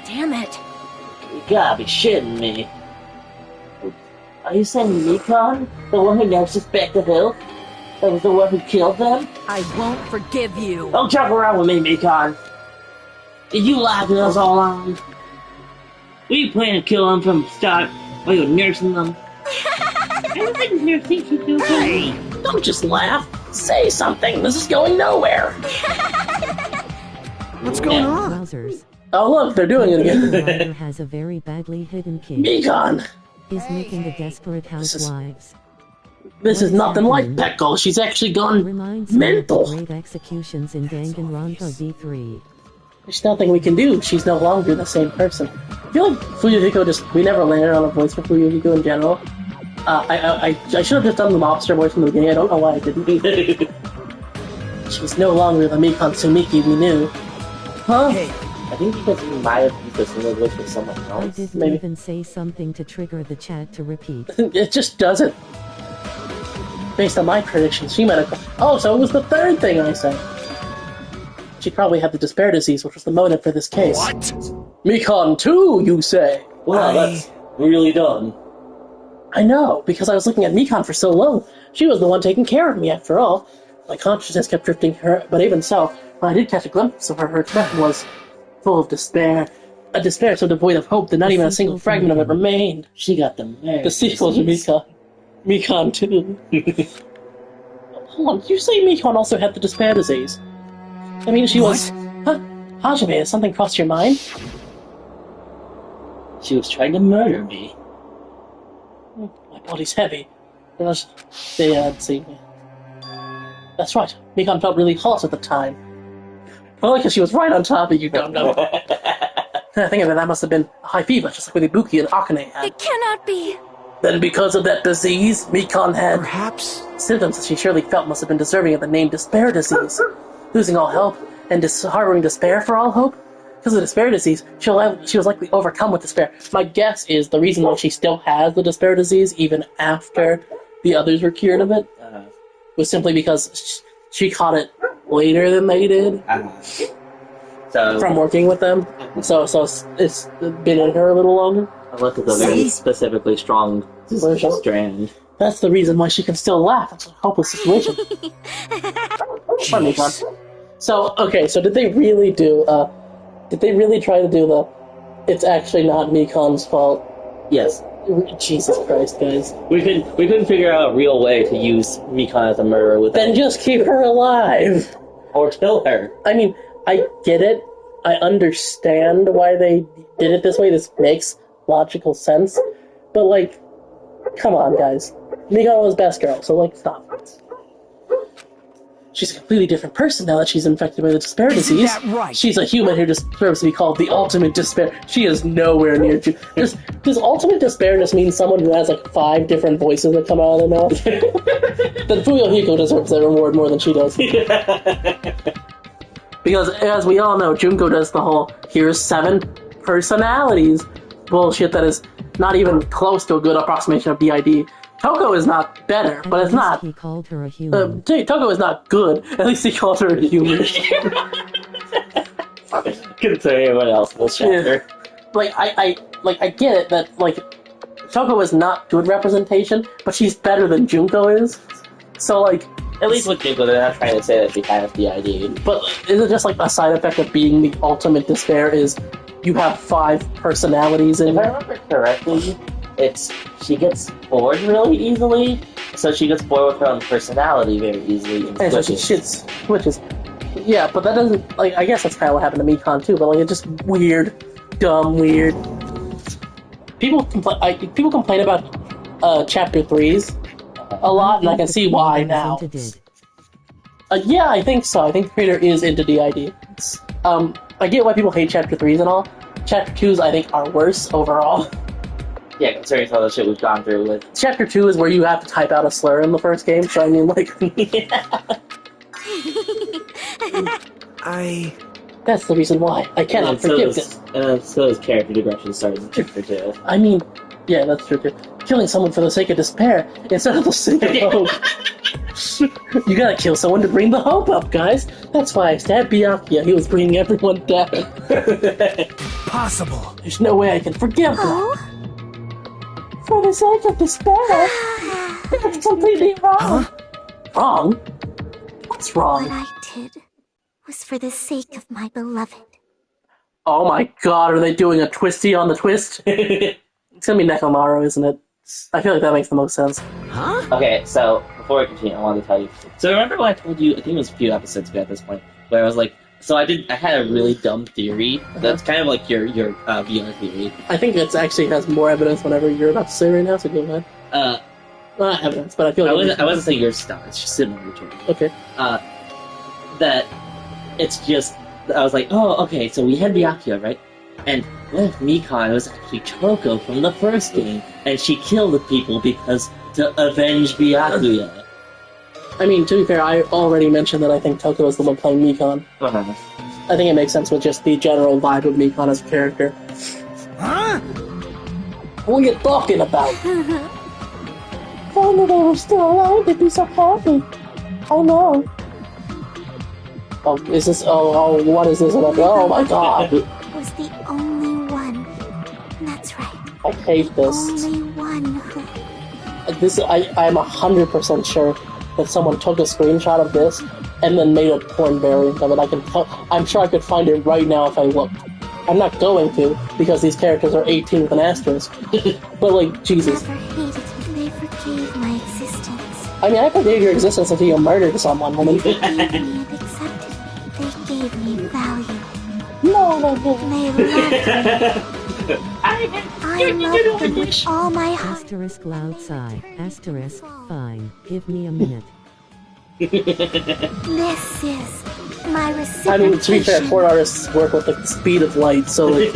Damn it. You gotta be shitting me. Are you saying Mikon? The one who nurses back the hill? That was the one who killed them? I won't forgive you. Don't joke around with me, Mikon. Did you lie to us all along? Were you planning to kill them from the start while you were nursing them? Everything's nursing you do. Hey, don't just laugh. Say something. This is going nowhere. What's going on? Wowzers. Oh look, they're doing it again. Ryder has a very badly hidden kink. Mikon! Is making the desperate housewives. This is nothing like Peckle. She's actually gone mental. Great executions in Danganronpa V3. There's nothing we can do. She's no longer the same person. I feel like Fuyuhiko we never landed on a voice for Fuyuhiko in general. I should have just done the mobster voice from the beginning. I don't know why I didn't. She's no longer the Mikon Sumiki we knew. Huh? Hey. I think because he might have used a similar voice with someone else. I didn't even say something to trigger the chat to repeat. It just doesn't. Based on my predictions, she might have... Oh, so it was the 3rd thing I said. she probably had the despair disease, which was the motive for this case. What? Mikon too, you say? Wow, that's really dumb. I know, because I was looking at Mikon for so long. She was the one taking care of me, after all. My consciousness kept drifting her, but even so, when I did catch a glimpse of her, her expression was full of despair. A despair so devoid of hope that not even a single fragment of it remained. She got the marriage. The sequel to Mikon. Mikon too. Hold on, you say Mikon also had the despair disease? I mean, she was... Huh? Hajime, has something crossed your mind? She was trying to murder me. My body's heavy. Unless they had seen me. That's right. Mikon felt really hot at the time. Probably because she was right on top of you, dum-dum. I think of it, that must have been a high fever, just like what Ibuki and Akane had. It cannot be. Then because of that disease, Mikon had... Perhaps... symptoms that she surely felt must have been deserving of the name despair disease. Losing all hope and harboring despair for all hope? Because of the despair disease, she was likely overcome with despair. My guess is the reason why she still has the despair disease, even after the others were cured of it, was simply because she caught it later than they did. So from working with them. So it's been in her a little longer. I looked at the very specifically strong strand. That's the reason why she can still laugh. It's a hopeless situation. Funny, Con. So, okay, so did they really do, did they really try to do the, it's actually not Mikon's fault? Yes. Jesus Christ, guys. We couldn't figure out a real way to use Mikon as a murderer with Then just keep her alive! Or kill her. I mean, I get it. I understand why they did it this way. This makes logical sense. But, like, come on, guys. Mikon was best girl, so, like, stop. She's a completely different person now that she's infected by the despair disease. Isn't that right? She's a human who just deserves to be called the ultimate despair. She is nowhere near you. Does ultimate despair just mean someone who has like 5 different voices that come out of their mouth? Then Fuyohiko deserves that reward more than she does. Because, as we all know, Junko does the whole, here's 7 personalities bullshit that is not even close to a good approximation of DID. Toko is not better, but it's not... He called her a human. Toko is not good. At least he called her a human. Couldn't say anyone else in this chapter. I get it that, like, Toko is not good representation, but she's better than Junko is. So, like... At least with Junko, they're not trying to say that she has DID. But is it just, like, a side effect of being the ultimate despair is you have 5 personalities in If I remember correctly, she gets bored really easily, so she gets bored with her own personality very easily. And so she switches. Yeah, but that doesn't, like, I guess that's kind of what happened to Mikon too, but, like, it's just weird, dumb, weird. People complain about chapter 3s a lot, and I can see why now. Yeah, I think so. I think the creator is into DID. I get why people hate chapter 3s and all. Chapter 2s, I think, are worse overall. Yeah, considering all the shit we've gone through with. Chapter 2 is where you have to type out a slur in the first game, so I mean, like... That's the reason why. I cannot forgive this. So his character digression started in chapter 2. I mean, yeah, that's true too. Killing someone for the sake of despair instead of the sake of hope. You gotta kill someone to bring the hope up, guys. That's why I stabbed Byakuya. He was bringing everyone down. Possible. There's no way I can forgive that. For the sake of despair. That's completely wrong. Huh? Wrong? What's wrong? What I did was for the sake of my beloved. Oh my god, are they doing a twisty on the twist? It's gonna be Nekomaru, isn't it? I feel like that makes the most sense. Huh? Okay, so before we continue, I wanted to tell you. So remember when I told you, I think it was a few episodes ago at this point, where I was like, so I had a really dumb theory. That's kind of like your VR theory. I think it actually has more evidence whatever you're about to say right now, so go ahead. Not evidence, but I feel like... I wasn't saying your stuff, it's just similar to it. Okay. That it's just... I was like, oh, okay, so we had Byakuya, right? And what if Mikon was actually Toko from the first game, and she killed the people because to avenge Byakuya? I mean, to be fair, I already mentioned that I think Toko is the one playing Mikon. I think it makes sense with just the general vibe of Mikon as a character. Huh? What are you talking about? If only they were still alive, they'd be so happy. I know. Oh, is this? Oh, what is this? Oh my god! Was the only one. That's right. I hate this. Only one who... I'm 100% sure that someone took a screenshot of this and then made a porn variant of it. I'm sure I could find it right now if I looked. I'm not going to, because these characters are 18 with an asterisk. But, like, Jesus. Never hated me. They forgave my existence. I mean, I forgave your existence until you murdered someone, woman. They forgave me and accepted me. They gave me value. No, they didn't. They loved me. I love them with all my heart. Asterisk loud sigh. Asterisk, fine. Give me a minute. This is my reciprocation. I mean, to be fair, porn artists work with like, the speed of light, so like...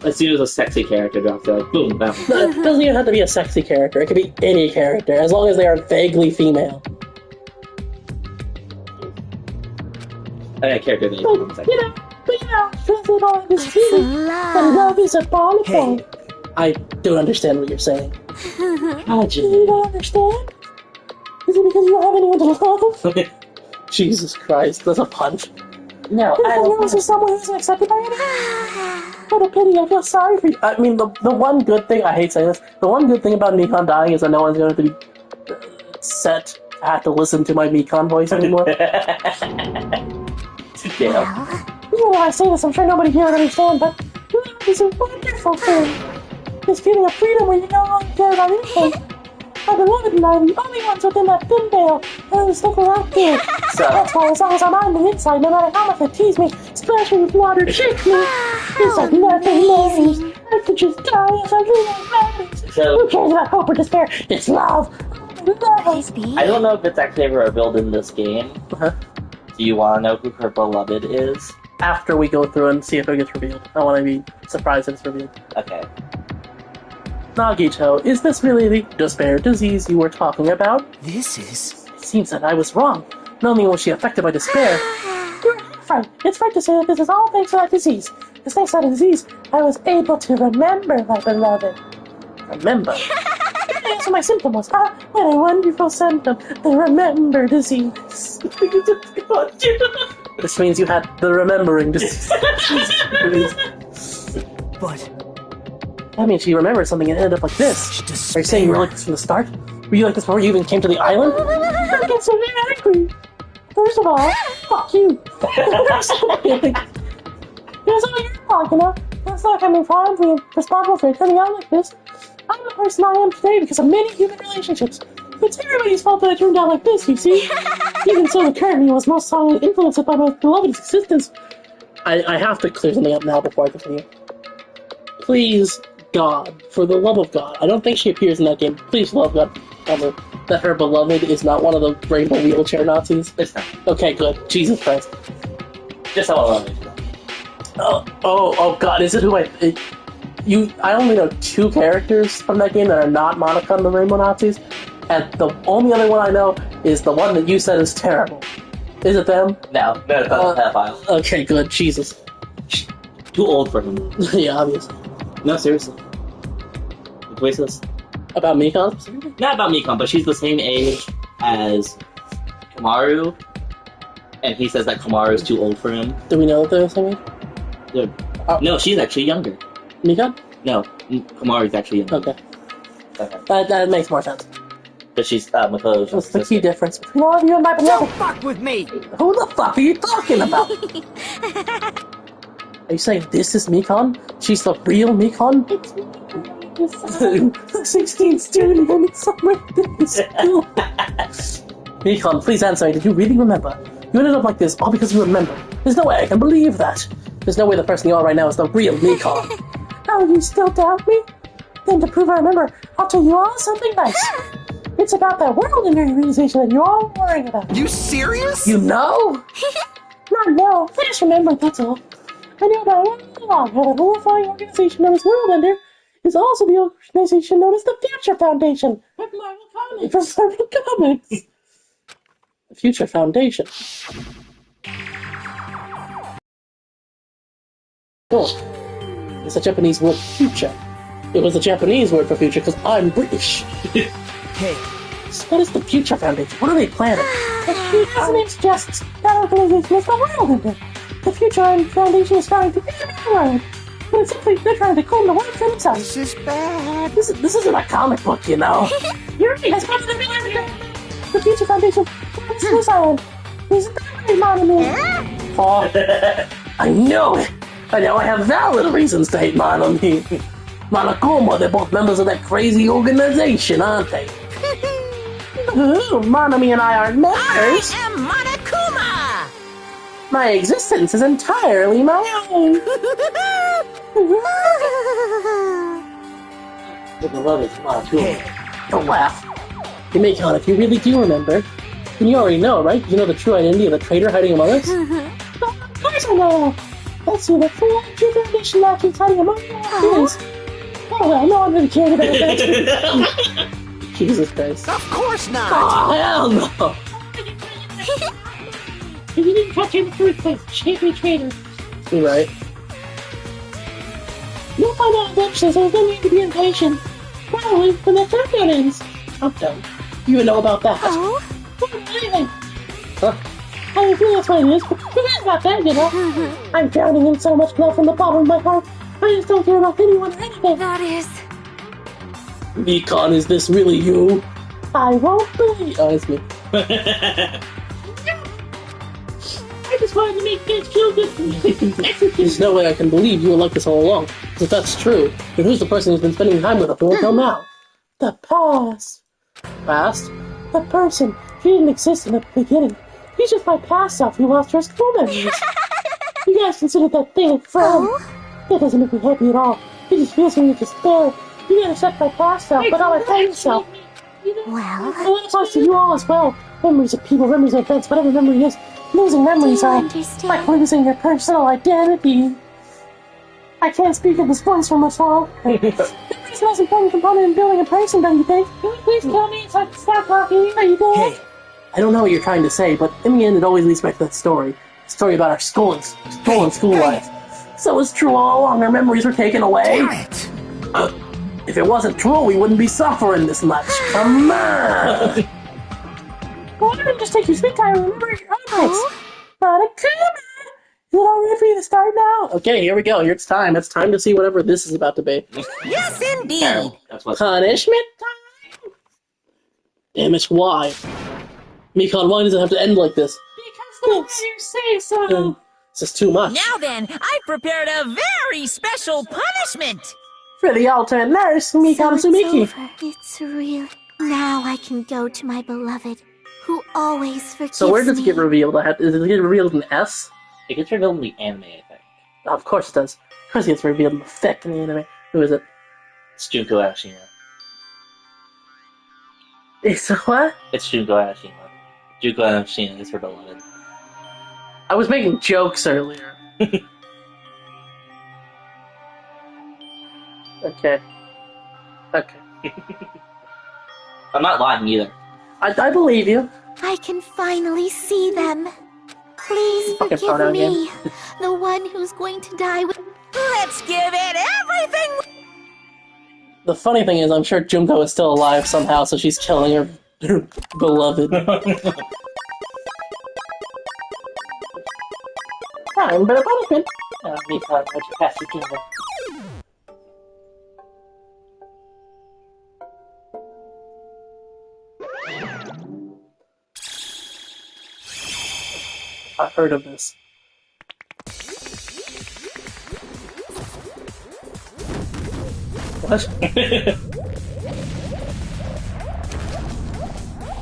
As soon as a sexy character drops, they're like, boom, bam. No, it doesn't even have to be a sexy character. It could be any character, as long as they are vaguely female. A character that But, love is a polyphone. Hey. I don't understand what you're saying. How'd you don't understand? Is it because you don't have anyone to love? Jesus Christ, that's a punch. No, I don't know. Is there someone who's accepted by anyone? What a pity, I feel sorry for you. I mean, the one good thing, I hate saying this, the one good thing about Mikon dying is that no one's going to be set to have to listen to my Mikon voice anymore. Yeah. You know, when I say this, I'm sure nobody here would understand, but love is a wonderful thing. This feeling of freedom where you no longer care about anything. My beloved and I are the only ones within that thin veil, and we stick around here. So that's why as long as I'm on the inside, no matter how much they tease me, splash me with water, shake me, it's like nothing matters. I could just die if I really matters. So, who cares about hope or despair? It's love. Love. I don't know if it's actually ever revealed in this game. Uh-huh. Do you want to know who her beloved is? After we go through and see if it gets revealed. I want to be surprised if it's revealed. Okay. Nagito, is this really the despair disease you were talking about? This is... It seems that I was wrong. Not only was she affected by despair, you're right. It's right to say that this is all thanks to that disease. Because thanks to that disease, I was able to remember my beloved. Remember? That's what my symptom was. What a wonderful symptom. The remember disease. This means you had the remembering disease. But... I mean, she remembered something and ended up like this. Are you saying you were like this from the start? Were you like this before you even came to the island? I get so angry. First of all, fuck you. Here's all your fault, you know? It's not coming from being responsible for it turning out like this. I'm the person I am today because of many human relationships. It's everybody's fault that I turned out like this, you see? Even so, the current me was most strongly influenced by my beloved's existence. I have to clear something up now before I continue. Please, God, for the love of God, I don't think she appears in that game. Please, love God, tell me that her beloved is not one of the rainbow wheelchair Nazis. It's not. Okay, good. Jesus Christ. Just how I love it. Oh, God, is it who I only know 2 characters from that game that are not Monica and the Rainbow Nazis, and the only other one I know is the one that you said is terrible. Is it them? No, it's not a pedophile. Okay, good. Jesus. Too old for him. Yeah, obviously. No, seriously. Wait, this. About Mikon? Not about Mikon, but she's the same age as Kamaru, and he says that Kamaru is too old for him. Do we know that they're the same age? No, she's actually younger. Mikon? No, Kamaru's actually younger. Okay. That makes more sense. But she's Makoto's What's the key difference between all of you and my beloved? Don't fuck with me! Who the fuck are you talking about? Are you saying this is Mikon? She's the real Mikon? It's me. The 16 student in somewhere in this school. Mikon, please answer me. Did you really remember? You ended up like this all because you remember. There's no way I can believe that. There's no way the person you are right now is the real Mikon. Oh, you still doubt me? Then to prove I remember, I'll tell you all something nice. It's about that world organization that you're all worrying about. You serious? You know? Not know. I just remembered, that's all. I know that all along how that horrifying organization known as World Ender is also the organization known as the Future Foundation. With Marvel Comics. From Marvel Comics. The Future Foundation. Cool. It's a Japanese word for future. It was a Japanese word for future because I'm British. Hey, What is the Future Foundation? What are they planning? The future name suggests that organization is the world in it. The Future Foundation is trying to get the world. But it's simply they're trying to clone the world for themselves. This is bad. This isn't a comic book, you know. You're right. As part of the Future Foundation plans suicide. Isn't that right, MONOMI? Oh, I know it. I know I have valid reasons to hate MONOMI. Monokuma, they're both members of that crazy organization, aren't they? MONOMI and I are members. I am Monokuma! My existence is entirely my own. The beloved Monokuma. Don't laugh. Himekon, if you really do remember, then you already know, right? You know the true identity of the traitor hiding among us? Of course I know! That's who the full Future Foundation is hiding among us is. Oh well, no one really cared about that. Jesus Christ. Of course not! Oh, hell no! If you didn't catch him in the first place, champion traitor. You're right. You'll find out eventually, so there's no need to be impatient. Probably when that countdown ends. Countdown? You even know about that? Oh? Anything. Huh? I feel that's what it is, but forget about that, you know? I'm drowning in so much love from the bottom of my heart. I just don't care about anyone or anything. That is... Mekon, is this really you? I won't believe. Oh, it's me. I just wanted to make things feel good for me. There's no way I can believe you were like this all along. Because if that's true, then who's the person who's been spending time with us until now? The past. Past? The person. She didn't exist in the beginning. He's just my past self who lost her school memories. You guys consider that thing a friend. That doesn't make me happy at all. It just fills me with despair. You gotta accept my past self, but not my present self. Well, And that applies to you all as well. Memories of people, memories of events, whatever memory is. Losing memories are like losing your personal identity. I can't speak at this voice for much long. Memories are the most important component in building a person, don't you think? Can you please tell me so I can stop talking? Are you there? Hey, I don't know what you're trying to say, but in the end it always leads back to that story. The story about our stolen school life. So it's true all along, our memories were taken away. Damn it! If it wasn't true, we wouldn't be suffering this much. Come on! Why don't you just take your sweet time and remember your own Monokuma! Is it alright for you to start now? Okay, here we go. It's time. It's time to see whatever this is about to be. Yes, indeed! That's what. Punishment time? Damn it, why? Mekon, why does it have to end like this? Because the way you say so. This is too much. Now then, I've prepared a very special punishment! For the alternate nurse, Mekon it's Sumiki. over. It's real. Now I can go to my beloved, who always forgives So where does me. it get revealed? Does it get revealed in S? It gets revealed in the anime, I think. Of course it does. Of course it gets revealed in effect in the anime. Who is it? It's Junko Ashina. It's what? It's Junko Ashina. Junko Ashina is her beloved. I was making jokes earlier. Okay. I'm not lying either. I believe you. I can finally see them. Please Fucking forgive pronoun me, again. the one who's going to die with... Let's give it everything! The funny thing is, I'm sure Junko is still alive somehow, so she's killing her beloved. Time for the punishment. Mekon, what's your past kingdom? I've heard of this. What?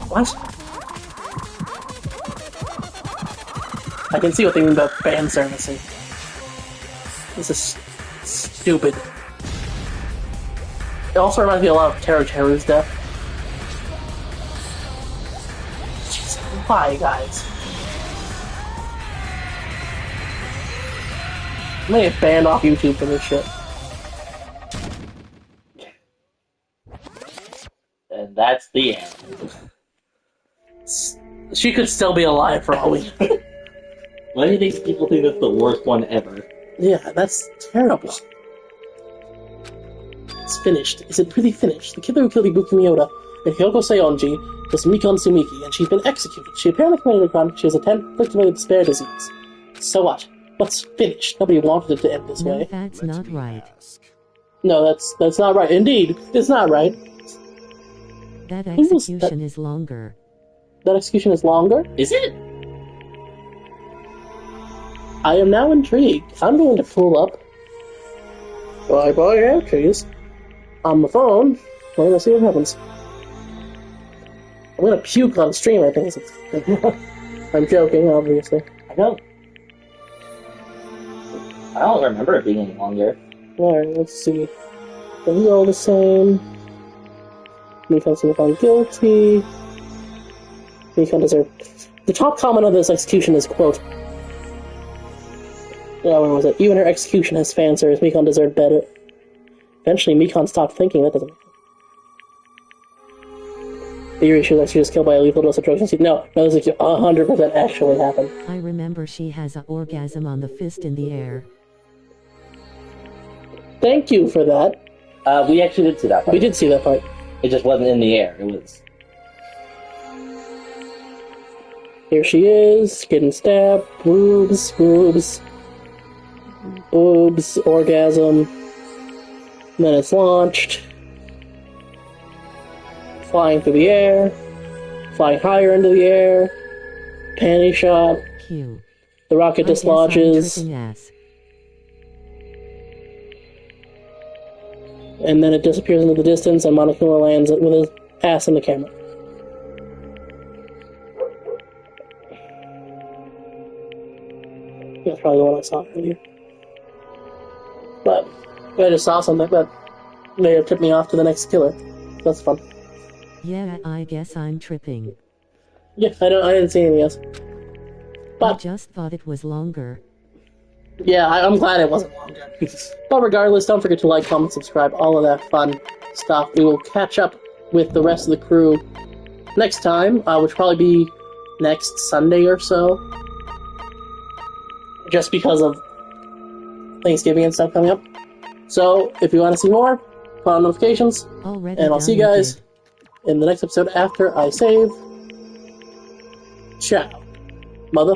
What? I can see what they mean about fan servicing. This is stupid. It also reminds me a lot of Teru's death. Jeez, why, guys? I may get banned off YouTube for this shit. And that's the end. She could still be alive for all we know. Why do these people think that's the worst one ever? Yeah, that's terrible. It's finished. Is it really finished? The killer who killed Ibuki Miyoda Hiyoko Seonji was Mikon Sumiki, and she's been executed. She apparently committed a crime. She was afflicted with a spare disease. So what? Let's finish. Nobody wanted it to end this way. No, that's not right. No, that's not right. Indeed, it's not right. That execution is longer. That execution is longer? Is it? I am now intrigued. I'm going to pull up Bye-bye entries on the phone. We're gonna see what happens. I'm gonna puke on stream, I think. I'm joking, obviously. I don't remember it being any longer. Alright, let's see. They're all the same. Mikon being found guilty. Mikon deserved. The top comment of this execution is, quote, when was it? Even her execution has fan service. Mikon deserved better. Eventually, Mikon stopped thinking. That doesn't make sense. Theory she was killed by a lethal dose of drugs. No, this is 100% actually happened. I remember she has an orgasm on the fist in the air. Thank you for that. We actually did see that part. We did see that part. It just wasn't in the air. It was. Here she is, getting stabbed. Boobs, boobs. Boobs, orgasm. And then it's launched. Flying through the air. Flying higher into the air. Panty shot. Q. The rocket dislodges. And then it disappears into the distance, and Monokuma lands with his ass in the camera. That's probably the one I saw earlier. But I just saw something that may have tipped me off to the next killer. That's fun. Yeah, I guess I'm tripping. Yeah, I didn't see anything else. But I just thought it was longer. Yeah, I'm glad it wasn't longer. But regardless, don't forget to like, comment, subscribe, all of that fun stuff. We will catch up with the rest of the crew next time, which will probably be next Sunday or so. Just because of Thanksgiving and stuff coming up. So, if you want to see more, put on notifications. And I'll see you guys in the next episode after I save. Ciao. Mother.